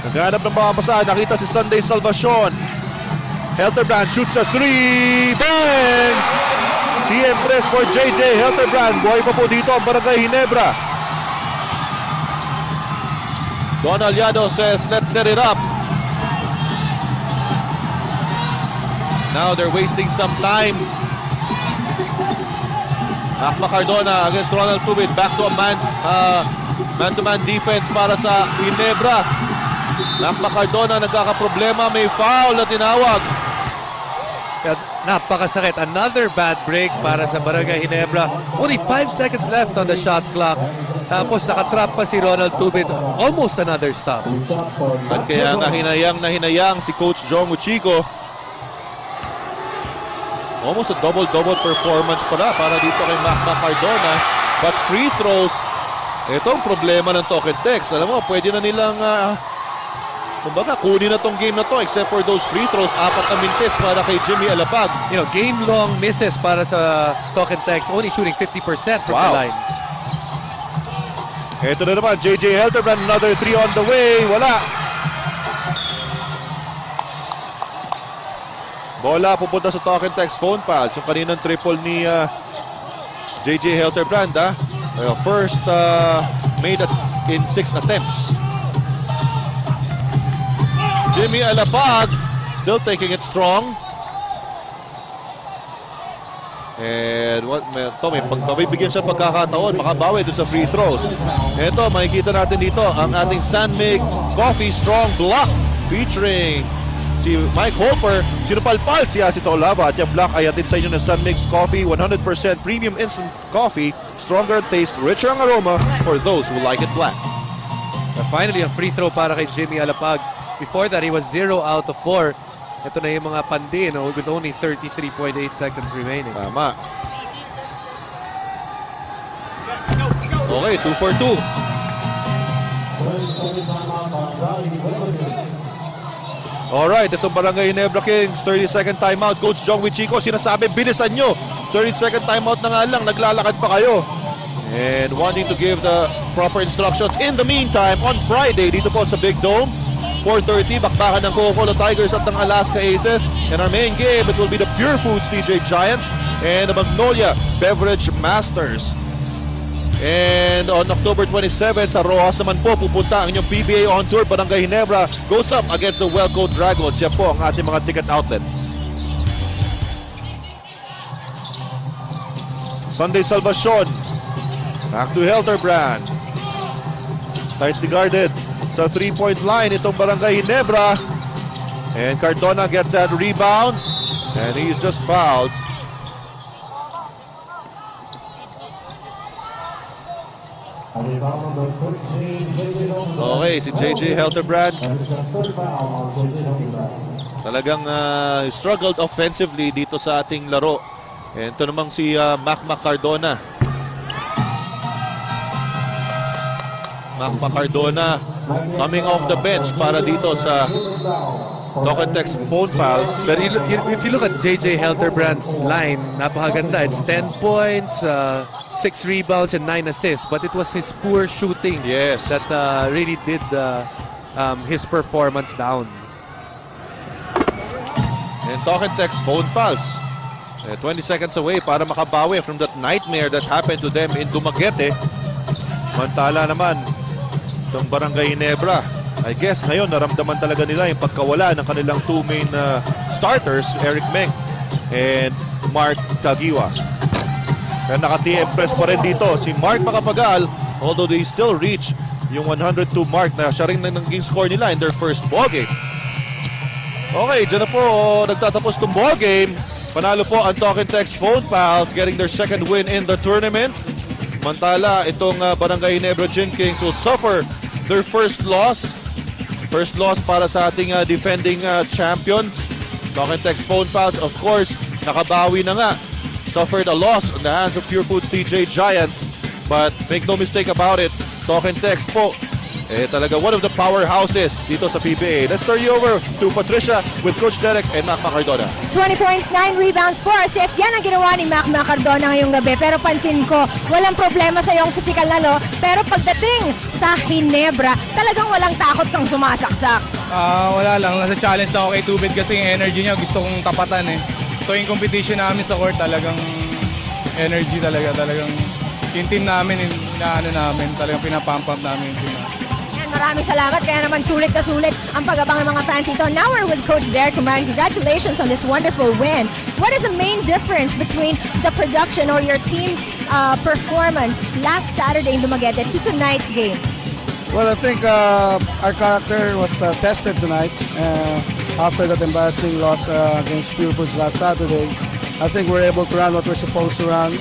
Naghanap ng mga pasahan. Nakita si Sunday Salvacion. Helterbrand shoots a three. Bang! TM press for JJ Helterbrand. Buhay pa po dito ang Barangay Ginebra. Don Aliado says, let's set it up. Now they're wasting some time. Akma Cardona against Ronald Tubid. Back to a man-to-man defense para sa Ginebra. Akma Cardona nagkakaproblema. May foul na tinawag. Napakasakit. Another bad break para sa Barangay Ginebra. Only 5 seconds left on the shot clock. Tapos nakatrap pa si Ronald Tubid. Almost another stop. At kaya nga hinayang si Coach Jong Uchiko. Almost a double-double performance para dito kay Akma Cardona. But free throws, ito ang problema ng Talk and Text. Alam mo, pwede na nilang kumbaga, kunin na tong game na to except for those free throws. 4 na minutes para kay Jimmy Alapag. You know, game-long misses para sa Talk and Text. Only shooting 50% from the line. Ito na naman, JJ Helterbrand. Another 3 on the way. Wala. Bola pupunta sa Talk and Text phone pass. Yung kaninang triple ni JJ Helterbrand. First made it in 6 attempts. Jimmy Alapag still taking it strong. And may pagbibigyan siya pagkakataon, makabawi doon sa free throws. Ito, makikita natin dito ang ating Sanmig Coffee Strong Block featuring si Mike Hopper. Sinupalpal siya si Tolava at yung block ay atid sa inyo ng Sanmig Coffee. 100% premium instant coffee, stronger taste, richer ang aroma for those who like it black. Finally, a free throw para kay Jimmy Alapag. Before that, he was 0 out of 4. Ito na yung mga pandi, with only 33.8 seconds remaining. Tama. Okay, 2 for 2. Alright, itong Barangay Ginebra Kings, 30-second timeout. Coach Jong Wichico, sinasabi, bilisan nyo. 30-second timeout na nga lang, naglalakad pa kayo. And wanting to give the proper instructions. In the meantime, on Friday, dito po sa Big Dome, 4:30, bakbakan ng Coca-Cola Tigers at ng Alaska Aces. And our main game, it will be the Pure Foods TJ Giants and the Magnolia Beverage Masters. And on October 27, sa Rojas naman po, pupunta ang inyong PBA on tour. Barangay Ginebra goes up against the Wellco Dragons. Yan po ang ating mga ticket outlets. Sunday Salvacion. Back to Helterbrand. Tightly guarded sa 3-point line itong Barangay Ginebra. And Cardona gets that rebound. And he's just fouled. Okay, si JJ Helterbrand. Talagang struggled offensively dito sa ating laro. And ito namang si Akma Cardona. Akma Cardona coming off the bench para dito sa Talk and Text Phone Pals. But if you look at JJ Helterbrand's line, napakaganda. It's 10 points, 6 rebounds, and 9 assists. But it was his poor shooting that really did his performance down. And Talk and Text Phone Pals. 20 seconds away para makabawi from that nightmare that happened to them in Dumaguete. Mantala naman itong Barangay Ginebra. I guess ngayon naramdaman talaga nila yung pagkawala ng kanilang two main starters, Eric Meng and Mark Tagiwa. Kaya naka-TM press pa rin dito si Mark Macapagal, although they still reach yung 102 mark na siya rin naging score nila in their first ball game. Okay, dyan na po nagtatapos itong ball game. Panalo po ang Talk and Text Phone Pals, getting their second win in the tournament. Mantala, itong Barangay Ginebra Gin Kings will suffer their first loss. First loss para sa ating defending champions. Talk and Text Phone Pals, of course, nakabawi na nga. Suffered a loss in the hands of Pure Foods TJ Giants. But make no mistake about it, Talk and Text po, talaga one of the powerhouses dito sa PBA. Let's turn you over to Patricia with Coach Derek and Mac Macardona. 20 points, 9 rebounds, 4 assists. Yan ang ginawa ni Mac Macardona ngayong gabi. Pero pansin ko, walang problema sa iyong physical lalo. Pero pagdating sa Ginebra, talagang walang takot kang sumasaksak. Wala lang. Nasa challenge na ako kay Tubid kasi yung energy niya gusto kong tapatan eh. So yung competition namin sa court talagang energy talagang yung team namin, namin, talagang pinapump namin yung team namin. Maraming salamat. Kaya naman sulit na sulit ang pag-abang ng mga fans ito. Now we're with Coach Derek Kumaran. Congratulations on this wonderful win. What is the main difference between the production or your team's performance last Saturday in Dumaguete to tonight's game? Well, I think our character was tested tonight after that embarrassing loss against Pure Foods last Saturday. I think we're able to run what we're supposed to run.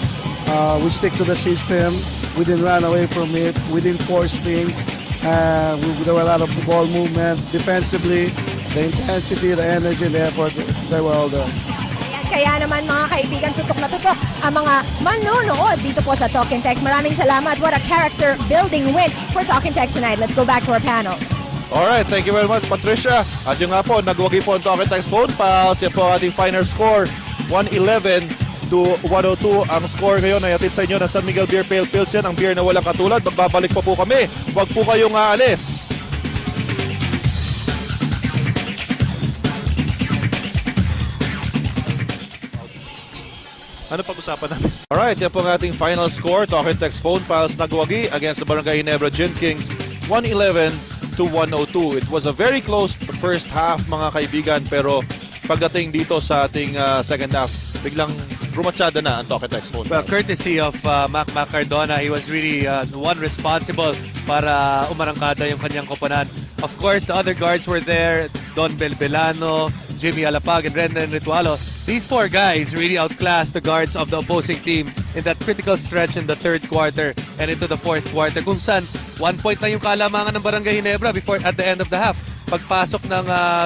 We stick to the system. We didn't run away from it. We didn't force things. There were a lot of ball movement. Defensively, the intensity, the energy, the effort, they were all there. Kaya naman mga kaibigan, tutok na tutok ang mga manonood dito po sa Talk and Text. Maraming salamat. What a character-building win for Talk and Text tonight. Let's go back to our panel. Alright, thank you very much, Patricia. At yung nga po, nagwagi po ang Talk and Text Phone Pals. Yan po ating final score, 111 to 102 ang score ngayon ay atid sa inyo ng San Miguel Beer Pale Pilsen, ang beer na walang katulad. Magbabalik pa po kami. Huwag po kayong aalis. Ano pag-usapan namin? Alright, yan po ang ating final score. Talk and Text Phone Pals nagwagi against the Barangay Ginebra Gin Kings, 111 to 102. It was a very close first half mga kaibigan, pero pagdating dito sa ating second half, biglang rumatsada na ang Talk and Text Phone. Well, courtesy of Mac Macardona, he was really the one responsible para umarangkada yung kanyang koponan. Of course, the other guards were there, Don Belbelano, Jimmy Alapag, and Renan Ritualo. These four guys really outclassed the guards of the opposing team in that critical stretch in the third quarter and into the fourth quarter, kung saan 1 point na yung kalamangan ng Barangay Ginebra before at the end of the half. Pagpasok ng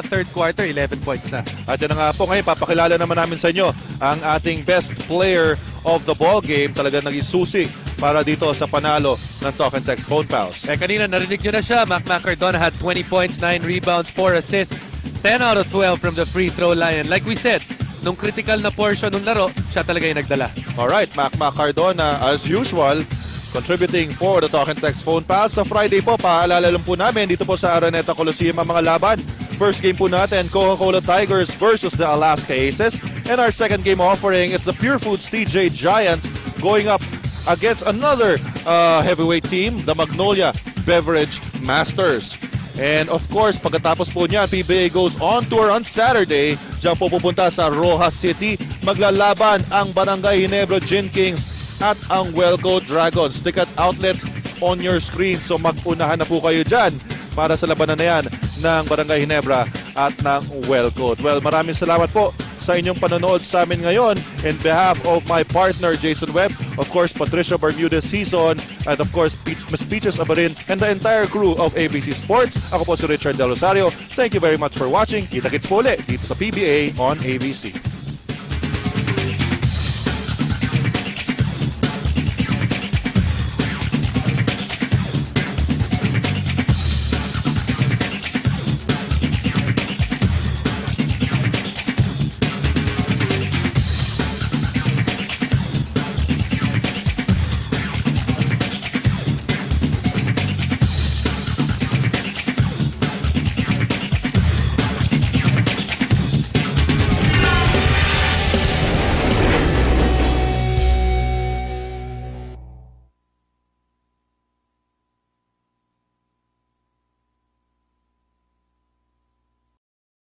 third quarter, 11 points na. At yan nga po ngayon, papakilala naman namin sa inyo ang ating best player of the ball game. Talaga naging susi para dito sa panalo ng Talk and Text Phone Pals. Kanina narinig nyo na siya, Mac Macardona had 20 points, 9 rebounds, 4 assists, 10 out of 12 from the free throw line. And like we said, nung critical na portion ng laro, siya talaga yung nagdala. Alright, Mac Macardona, as usual, contributing for the Talk and Text Phone Pals. Sa Friday po, paalala lang po namin dito po sa Araneta Coliseum ang mga laban. First game po natin, Coca-Cola Tigers versus the Alaska Aces. And our second game offering, it's the Pure Foods TJ Giants going up against another heavyweight team, the Magnolia Beverage Masters. And of course, pagkatapos po niyan, PBA goes on tour on Saturday. Diyan po pupunta sa Rojas City. Maglalaban ang Barangay Ginebra Gin Kings at ang Welco Dragons. Ticket outlets on your screen. So mag-unahan na po kayo dyan para sa labanan na yan ng Barangay Ginebra at ng Welco. Well, maraming salamat po sa inyong panonood sa amin ngayon. In behalf of my partner, Jason Webb, of course, Patricia Bermudez Season, and of course, Ms. Peaches Abarin, and the entire crew of ABC Sports. Ako po si Richard Del Rosario. Thank you very much for watching. Kita-kits po ulit dito sa PBA on ABC.